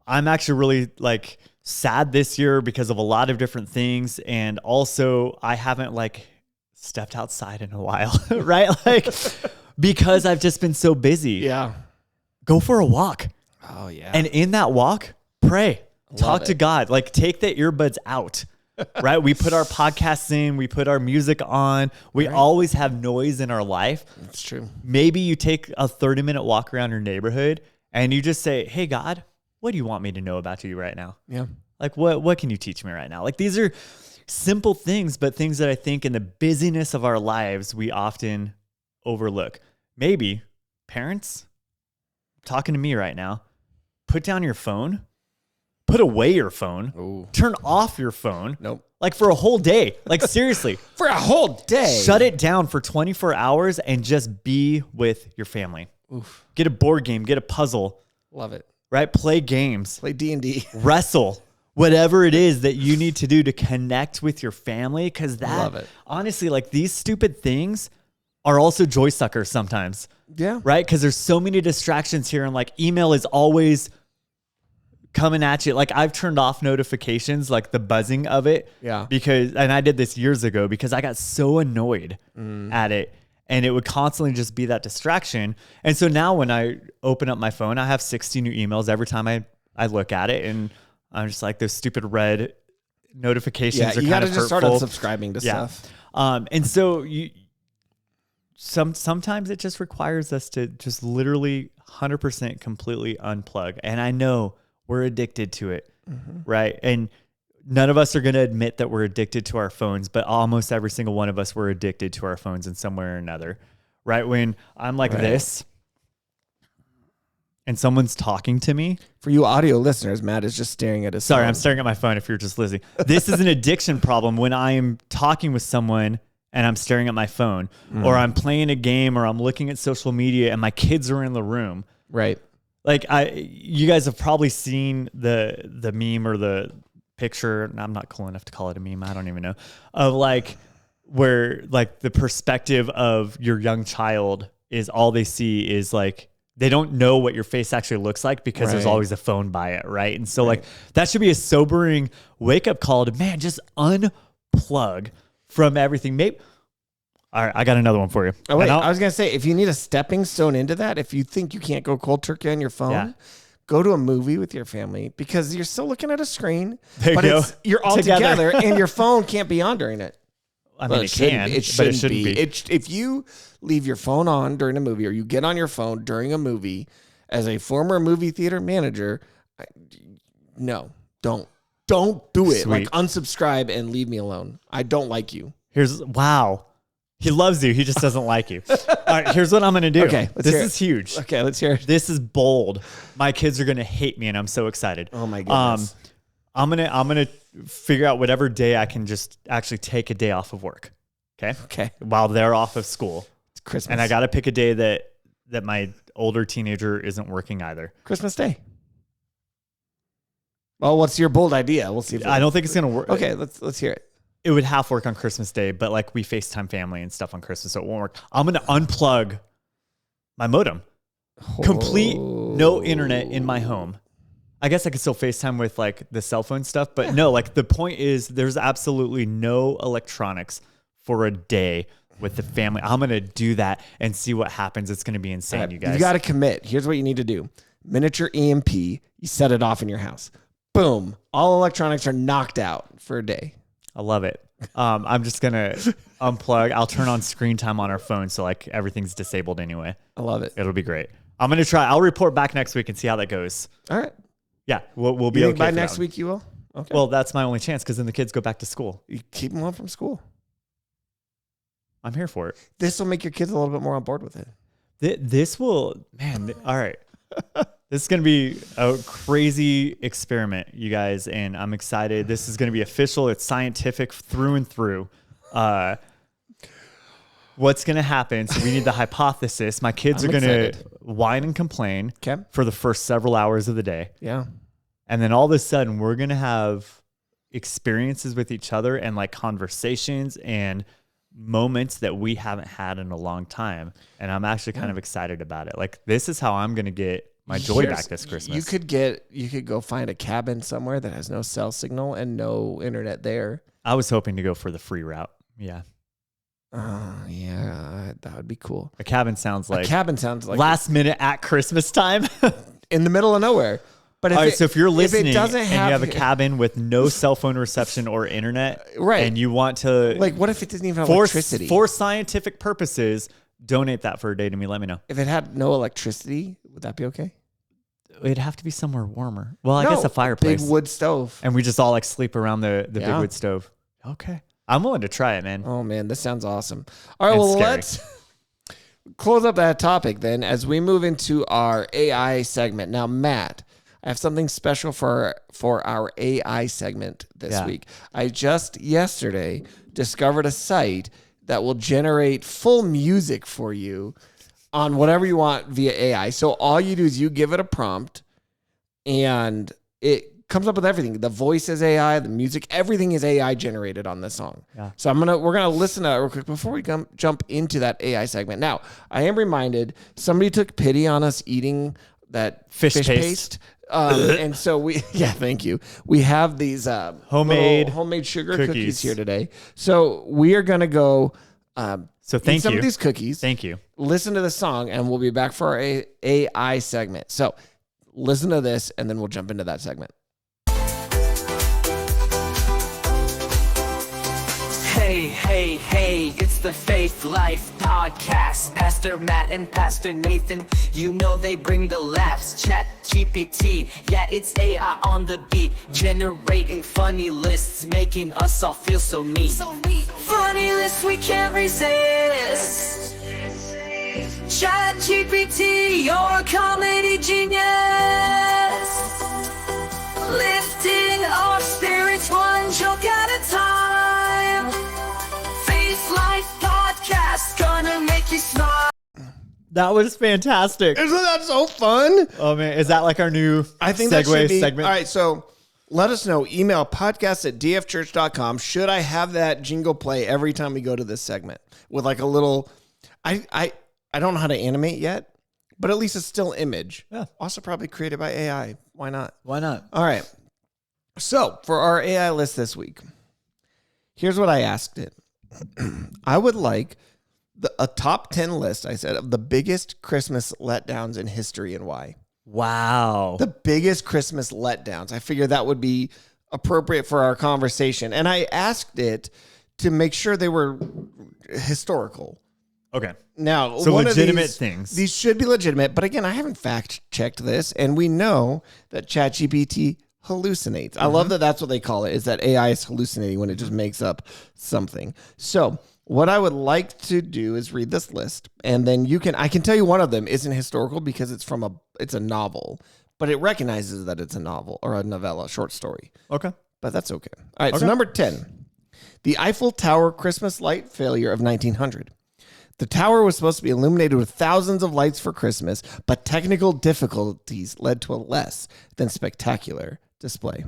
I'm actually really like sad this year because of a lot of different things. And also I haven't like stepped outside in a while, right? Like because I've just been so busy. Yeah. Go for a walk. Oh yeah. And in that walk, pray, talk to God, like take the earbuds out, right? We put our podcasts in, we put our music on. We always have noise in our life. That's true. Maybe you take a 30-minute walk around your neighborhood and you just say, hey, God, what do you want me to know about you right now? Yeah. Like, what can you teach me right now? Like, these are simple things, but things that I think in the busyness of our lives, we often overlook. Maybe parents talking to me right now, put down your phone, put away your phone, turn off your phone. Nope. Like for a whole day, like seriously. For a whole day. Shut it down for 24 hours and just be with your family. Oof. Get a board game, get a puzzle. Love it. Right? Play games. Play D&D. Wrestle. Whatever it is that you need to do to connect with your family. Because Love it. Honestly, like these stupid things are also joy suckers sometimes. Yeah. Right? Because there's so many distractions here. And like email is always coming at you. Like I've turned off notifications, like the buzzing of it. Yeah. And I did this years ago because I got so annoyed at it. And it would constantly just be that distraction. And so now when I open up my phone, I have 60 new emails every time I look at it. And I'm just like, those stupid red notifications are you kind got of to just start unsubscribing to stuff. And so sometimes it just requires us to just literally 100% completely unplug. And I know we're addicted to it, right? And none of us are going to admit that we're addicted to our phones, but almost every single one of us, we're addicted to our phones in some way or another, right? When I'm like this and someone's talking to me. For you audio listeners, Matt is just staring at his Sorry, phone. I'm staring at my phone if you're just listening. This is an addiction problem when I am talking with someone and I'm staring at my phone or I'm playing a game or I'm looking at social media and my kids are in the room. Right. Like you guys have probably seen the meme or the picture, and I'm not cool enough to call it a meme, I don't even know, of like where like the perspective of your young child is all they see is like they don't know what your face actually looks like because there's always a phone by it, right? And so like that should be a sobering wake up call to, man, just unplug from everything. Maybe all right, I got another one for you. Oh wait, I was gonna say, if you need a stepping stone into that, if you think you can't go cold turkey on your phone, go to a movie with your family because you're still looking at a screen, but you're all together and your phone can't be on during it. I mean, it shouldn't be. If you leave your phone on during a movie or you get on your phone during a movie, as a former movie theater manager, no, don't do it. Sweet. Like unsubscribe and leave me alone. I don't like you. Wow. He loves you. He just doesn't like you. All right, here's what I'm going to do. Okay, this is huge. Okay, let's hear it. This is bold. My kids are going to hate me, and I'm so excited. Oh my goodness. I'm gonna figure out whatever day I can just actually take a day off of work. Okay. Okay. While they're off of school. It's Christmas, and I got to pick a day that my older teenager isn't working either. Christmas Day. Well, what's your bold idea? We'll see. I don't think it's gonna work. Okay, let's hear it. It would half work on Christmas Day, but like we FaceTime family and stuff on Christmas, so it won't work. I'm going to unplug my modem. Complete no internet in my home. I guess I could still FaceTime with like the cell phone stuff, but no, like the point is there's absolutely no electronics for a day with the family. I'm going to do that and see what happens. It's going to be insane, you guys. You got to commit. Here's what you need to do. Miniature EMP. You set it off in your house. Boom. All electronics are knocked out for a day. I love it. I'm just going to unplug. I'll turn on screen time on our phone. So like everything's disabled anyway. I love it. It'll be great. I'm going to try. I'll report back next week and see how that goes. All right. Yeah. We'll be you okay. Think by next week you will? Okay. Well, that's my only chance because then the kids go back to school. You keep them home from school. I'm here for it. This will make your kids a little bit more on board with it. This will, man. All right. This is going to be a crazy experiment, you guys, and I'm excited. This is going to be official. It's scientific through and through. What's going to happen? So we need the hypothesis. My kids are going to whine and complain for the first several hours of the day. Yeah. And then all of a sudden, we're going to have experiences with each other and like conversations and moments that we haven't had in a long time. And I'm actually kind of excited about it. Like, this is how I'm going to get my joy back this Christmas. You could go find a cabin somewhere that has no cell signal and no internet there. I was hoping to go for the free route. Yeah. Yeah, that would be cool. A cabin sounds like last minute at Christmas time in the middle of nowhere. But so if you're listening and you have a cabin with no cell phone reception or internet, right, and you want to like, what if it doesn't even have electricity? For scientific purposes, donate that for a day to me. Let me know. If it had no electricity, would that be okay? It'd have to be somewhere warmer. Well, I guess a fireplace, big wood stove, and we just all like sleep around the big wood stove. Okay, I'm willing to try it, man. Oh man, this sounds awesome. All right, well, let's close up that topic then as we move into our AI segment. Now, Matt, I have something special for our AI segment this week. I just yesterday discovered a site that will generate full music for you on whatever you want via AI. So all you do is you give it a prompt and it comes up with everything. The voice is AI, the music, everything is AI generated on this song. Yeah. So we're gonna listen to that real quick before we jump into that AI segment. Now, I am reminded somebody took pity on us eating that fish paste And so thank you. We have these homemade sugar cookies here today. So we are going to go so thank eat some you. of these cookies. Thank you. Listen to the song, and we'll be back for our AI segment. So listen to this, and then we'll jump into that segment. Hey, it's the Faith Life Podcast. Pastor Matt and Pastor Nathan, you know they bring the laughs. ChatGPT, yeah, it's AI on the beat. Generating funny lists, making us all feel so neat. Funny lists we can't resist. ChatGPT, you're a comedy genius. Lifting our spirits one joke at a time. Faith Life Podcast, gonna make you smile. That was fantastic. Isn't that so fun? Oh man, is that like our new segue that should be, segment? All right, so let us know. Email podcast@dfchurch.com. Should I have that jingle play every time we go to this segment with like a little? I don't know how to animate yet, but at least it's still image. Yeah. Also probably created by AI. Why not? Why not? All right. So for our AI list this week, here's what I asked it. I would like a top 10 list, I said, of the biggest Christmas letdowns in history and why. Wow. The biggest Christmas letdowns. I figured that would be appropriate for our conversation. And I asked it to make sure they were historical. Okay. Now, so one legitimate of things. These should be legitimate. But again, I haven't fact checked this. And we know that ChatGPT hallucinates. I love that that's what they call it, is that AI is hallucinating when it just makes up something. So what I would like to do is read this list, and then I can tell you one of them isn't historical because it's a novel, but it recognizes that it's a novel or a novella, short story. Okay. But that's okay. All right. So number 10, the Eiffel Tower Christmas light failure of 1900. The tower was supposed to be illuminated with thousands of lights for Christmas, but technical difficulties led to a less than spectacular display.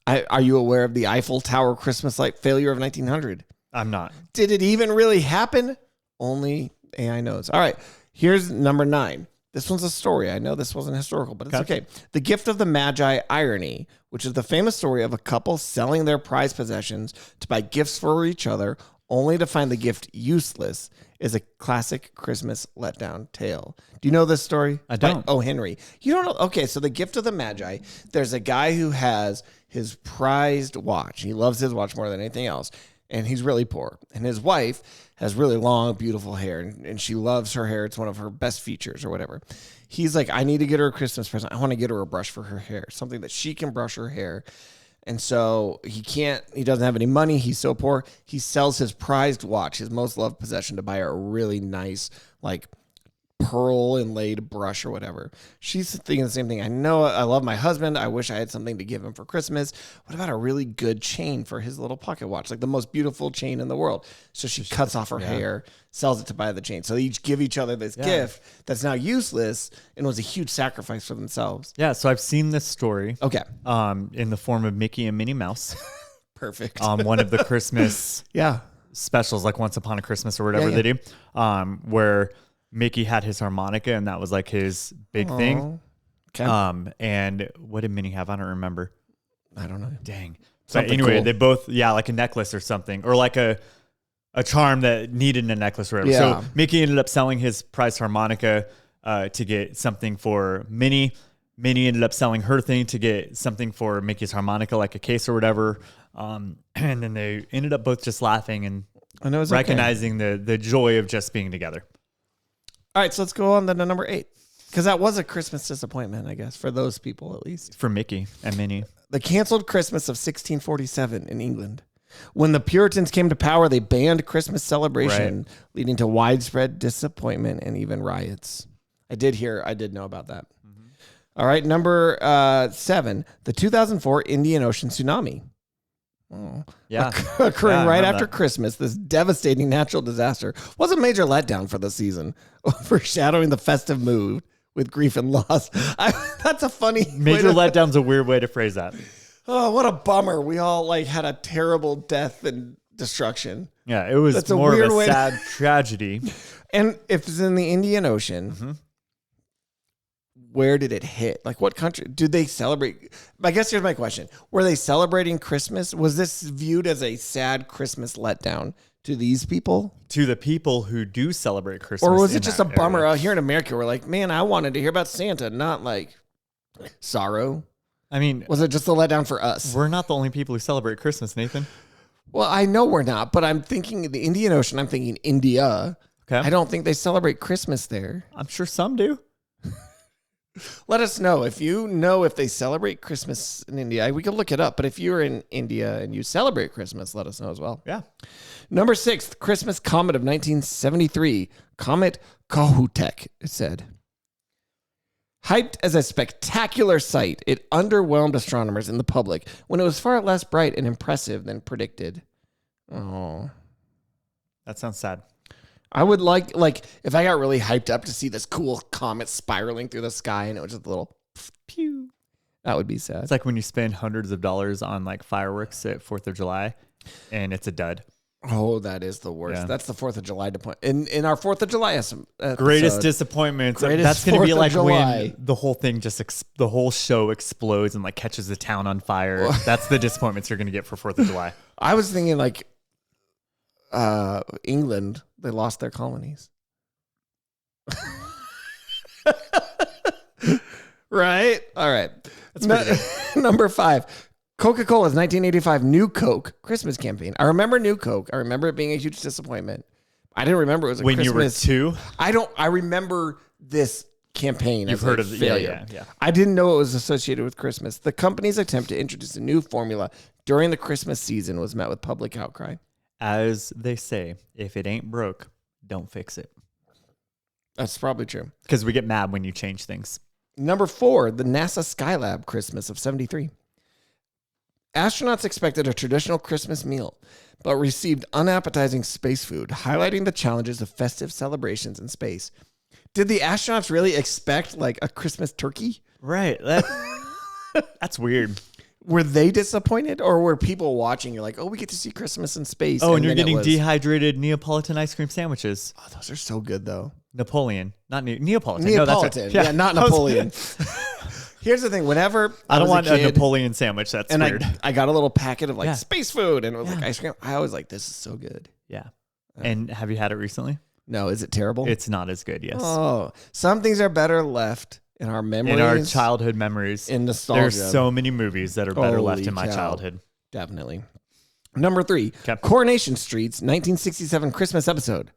Are you aware of the Eiffel Tower Christmas light failure of 1900? I'm not. Did it even really happen? Only AI knows. All right, here's number 9. This one's a story. I know this wasn't historical, but it's okay. The Gift of the Magi Irony, which is the famous story of a couple selling their prized possessions to buy gifts for each other, only to find the gift useless, is a classic Christmas letdown tale. Do you know this story? I don't. Oh, Henry. You don't know? Okay, so the Gift of the Magi, there's a guy who has his prized watch. He loves his watch more than anything else, and he's really poor. And his wife has really long, beautiful hair, and she loves her hair. It's one of her best features or whatever. He's like, I need to get her a Christmas present. I want to get her a brush for her hair, something that she can brush her hair. And so he doesn't have any money. He's so poor. He sells his prized watch, his most loved possession, to buy her a really nice, like, pearl inlaid brush or whatever. She's thinking the same thing. I know I love my husband. I wish I had something to give him for Christmas. What about a really good chain for his little pocket watch? Like the most beautiful chain in the world. So she cuts off her hair, sells it to buy the chain. So they each give each other this gift that's now useless and was a huge sacrifice for themselves. Yeah, so I've seen this story. Okay. In the form of Mickey and Minnie Mouse. Perfect. One of the Christmas specials, like Once Upon a Christmas or whatever they do, where Mickey had his harmonica, and that was like his big thing. Okay. And what did Minnie have? I don't remember. I don't know. Dang. Something but anyway, cool. they both, like a necklace or something, or like a charm that needed a necklace or whatever. Yeah. So Mickey ended up selling his prized harmonica to get something for Minnie. Minnie ended up selling her thing to get something for Mickey's harmonica, like a case or whatever. And then they ended up both just laughing and recognizing the joy of just being together. All right, so let's go on to number 8. Because that was a Christmas disappointment, I guess, for those people at least. For Mickey and Minnie. The canceled Christmas of 1647 in England. When the Puritans came to power, they banned Christmas celebration, leading to widespread disappointment and even riots. I did know about that. Mm-hmm. All right, number 7, the 2004 Indian Ocean tsunami. Oh. Yeah. Occurring right after Christmas, this devastating natural disaster was a major letdown for the season, overshadowing the festive mood with grief and loss. That's a funny major letdown's a weird way to phrase that. Oh, what a bummer. We all had a terrible death and destruction. Yeah, it was more of a sad tragedy. And if it's in the Indian Ocean, where did it hit? Like, what country did they celebrate? I guess here's my question. Were they celebrating Christmas? Was this viewed as a sad Christmas letdown to these people? To the people who do celebrate Christmas. Or was it just a bummer out here in America? We're like, man, I wanted to hear about Santa, not like sorrow. I mean, was it just a letdown for us? We're not the only people who celebrate Christmas, Nathan. Well, I know we're not, but I'm thinking the Indian Ocean. I'm thinking India. Okay. I don't think they celebrate Christmas there. I'm sure some do. Let us know if you know if they celebrate Christmas in India. We can look it up. But if you're in India and you celebrate Christmas, let us know as well. Yeah. Number 6, the Christmas comet of 1973. Comet Kohoutek, it said. Hyped as a spectacular sight, it underwhelmed astronomers and the public when it was far less bright and impressive than predicted. Oh. That sounds sad. I would like if I got really hyped up to see this cool comet spiraling through the sky and it was just a little pew. That would be sad. It's like when you spend hundreds of dollars on like fireworks at 4th of July and it's a dud. Oh, that is the worst. Yeah. That's the 4th of July in our 4th of July episode. Greatest disappointments. That's going to be like when the whole thing the whole show explodes and like catches the town on fire. That's the disappointments you're going to get for 4th of July. I was thinking like England, they lost their colonies. Right? All right. That's number 5. Coca-Cola's 1985 New Coke Christmas campaign. I remember New Coke. I remember it being a huge disappointment. I didn't remember it was a when Christmas. You were 2? I remember this campaign. You've heard of it. Failure. Yeah. I didn't know it was associated with Christmas. The company's attempt to introduce a new formula during the Christmas season was met with public outcry. As they say, if it ain't broke, don't fix it. That's probably true. Because we get mad when you change things. Number 4, the NASA Skylab Christmas of 73. Astronauts expected a traditional Christmas meal, but received unappetizing space food, highlighting the challenges of festive celebrations in space. Did the astronauts really expect like a Christmas turkey? Right. That's weird. Were they disappointed, or were people watching? You're like, oh, we get to see Christmas in space. Oh, and you're getting dehydrated Neapolitan ice cream sandwiches. Oh, those are so good, though. Napoleon, not Neapolitan. Neapolitan. No, that's right. Yeah, not Napoleon. Here's the thing. Whenever I don't want a Napoleon sandwich. That's and weird. I got a little packet of like space food and it was like ice cream. I was like, this is so good. Yeah. And have you had it recently? No. Is it terrible? It's not as good. Yes. Oh, some things are better left in our memories. In our childhood memories. In nostalgia. There's so many movies that are better left in my childhood. Definitely. Number 3, okay. Coronation Street's 1967 Christmas episode.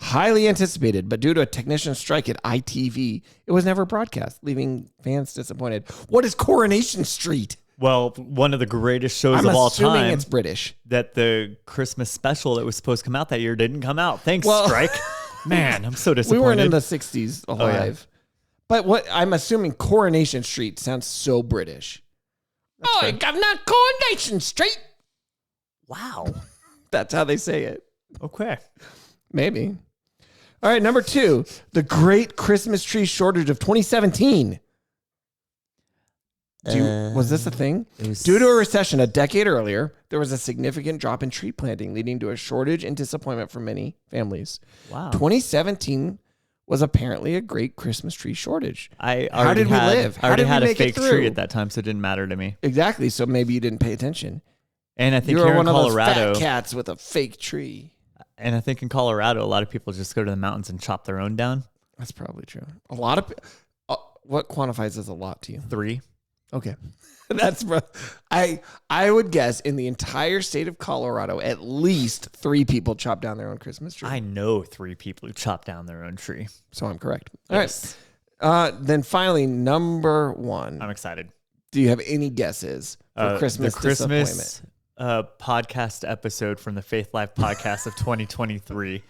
Highly anticipated, but due to a technician strike at ITV, it was never broadcast, leaving fans disappointed. What is Coronation Street? Well, one of the greatest shows of all time. I'm assuming it's British. That the Christmas special that was supposed to come out that year didn't come out. Thanks, strike. Man, I'm so disappointed. We weren't in the 60s alive. But what I'm assuming Coronation Street sounds so British. Oh, Governor Coronation Street. Wow. That's how they say it. Okay. Maybe. All right, number 2, the Great Christmas Tree Shortage of 2017. Was this a thing? Due to a recession a decade earlier, there was a significant drop in tree planting, leading to a shortage and disappointment for many families. Wow. 2017 was apparently a great Christmas tree shortage. How did we live? I already had a fake tree at that time, so it didn't matter to me. Exactly. So maybe you didn't pay attention. And I think you were here one in of Colorado, those fat cats with a fake tree. And I think in Colorado, a lot of people just go to the mountains and chop their own down. That's probably true. A lot of what quantifies as a lot to you? 3. Okay. That's I would guess in the entire state of Colorado, at least 3 people chop down their own Christmas tree. I know 3 people who chop down their own tree. So I'm correct. All right. Then finally, number 1. I'm excited. Do you have any guesses for Christmas disappointment? Podcast episode from the Faith Life podcast of 2023.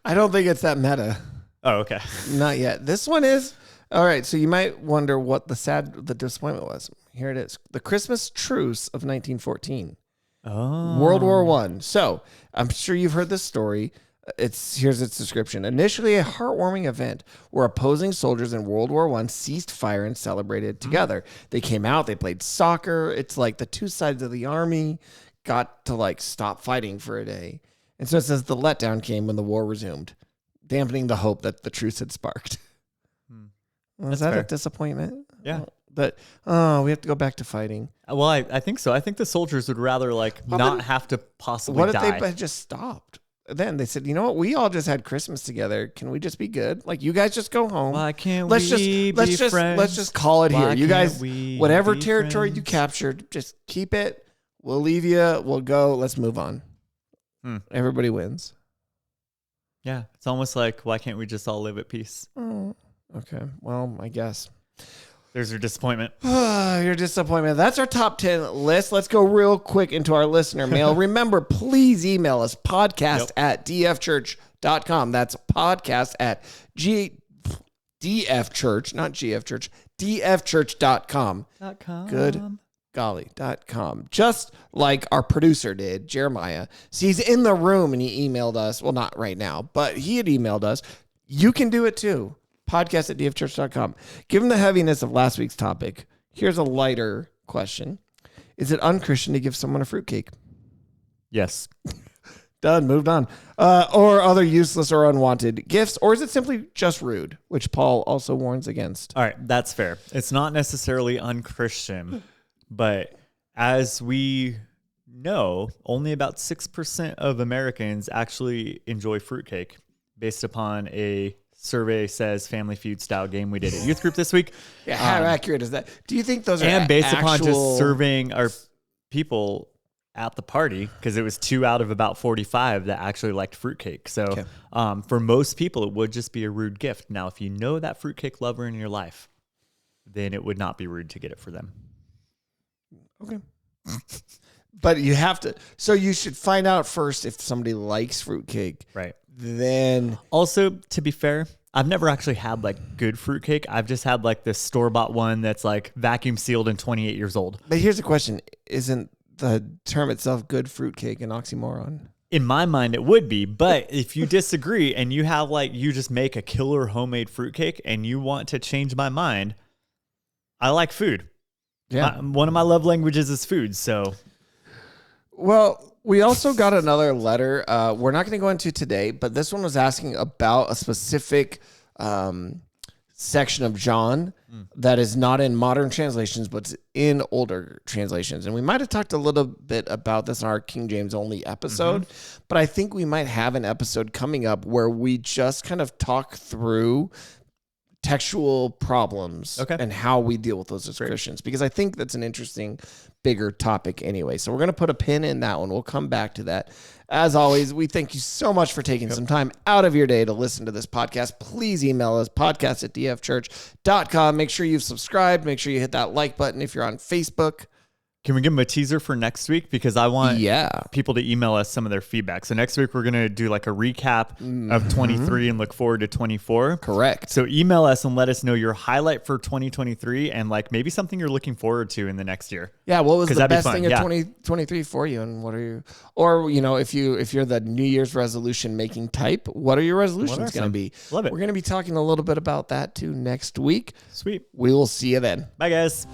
I don't think it's that meta. Oh, okay. Not yet. This one is. All right, so you might wonder what the disappointment was. Here it is. The Christmas Truce of 1914. Oh. World War I. So I'm sure you've heard this story. Here's its description. Initially a heartwarming event where opposing soldiers in World War I ceased fire and celebrated together. They came out, they played soccer. It's like the two sides of the army got to like stop fighting for a day. And so it says the letdown came when the war resumed, dampening the hope that the truce had sparked. Was that a disappointment? Yeah. But we have to go back to fighting. Well, I think so. I think the soldiers would rather not have to possibly die. What if they just stopped? Then they said, you know what? We all just had Christmas together. Can we just be good? Like, you guys just go home. Why can't let's we just be friends? Let's just call it Why here. You guys, we whatever be territory friends? you captured, just keep it. We'll leave you. We'll go. Let's move on. Everybody wins. Yeah, it's almost like, why can't we just all live at peace? Oh, okay. Well, I guess. There's your disappointment. Your disappointment. That's our top 10 list. Let's go real quick into our listener mail. Remember, please email us podcast@dfchurch.com. That's podcast at dfchurch, not gfchurch, dfchurch.com. Good golly.com. Just like our producer did, Jeremiah. See, he's in the room and he emailed us. Well, not right now, but he had emailed us. You can do it too. Podcast@dfchurch.com. Given the heaviness of last week's topic, here's a lighter question. Is it unchristian to give someone a fruitcake? Yes. Done. Moved on. Or other useless or unwanted gifts? Or is it simply just rude, which Paul also warns against? All right, that's fair. It's not necessarily unchristian, but as we know, only about 6% of Americans actually enjoy fruitcake based upon a survey says Family Feud style game we did at youth group this week. Yeah, how accurate is that? Do you think those are and based actual... upon just surveying our people at the party, because it was 2 out of about 45 that actually liked fruitcake. So for most people, it would just be a rude gift. Now, if you know that fruitcake lover in your life, then it would not be rude to get it for them. Okay. But you have to, so you should find out first if somebody likes fruitcake. Right. Then also, to be fair, I've never actually had like good fruitcake. I've just had like this store-bought one that's like vacuum sealed and 28 years old. But here's the question. Isn't the term itself good fruitcake an oxymoron? In my mind, it would be. But if you disagree and you have like, you just make a killer homemade fruitcake and you want to change my mind, I like food. Yeah. One of my love languages is food. So, well, we also got another letter. We're not going to go into today, but this one was asking about a specific section of John that is not in modern translations, but it's in older translations. And we might have talked a little bit about this in our King James only episode, but I think we might have an episode coming up where we just kind of talk through textual problems and how we deal with those as Christians, because I think that's an interesting, bigger topic anyway. So we're going to put a pin in that one. We'll come back to that. As always, we thank you so much for taking some time out of your day to listen to this podcast. Please email us, podcast@dfchurch.com. Make sure you've subscribed. Make sure you hit that like button if you're on Facebook. can we give them a teaser for next week? Because I want people to email us some of their feedback. So next week, we're going to do like a recap of 23 and look forward to 24. Correct. So email us and let us know your highlight for 2023 and like maybe something you're looking forward to in the next year. Yeah. What was the best thing of 2023 for you? And what are you, or, you know, if you're the New Year's resolution making type, what are your resolutions going to be? Love it. We're going to be talking a little bit about that too next week. Sweet. We will see you then. Bye, guys.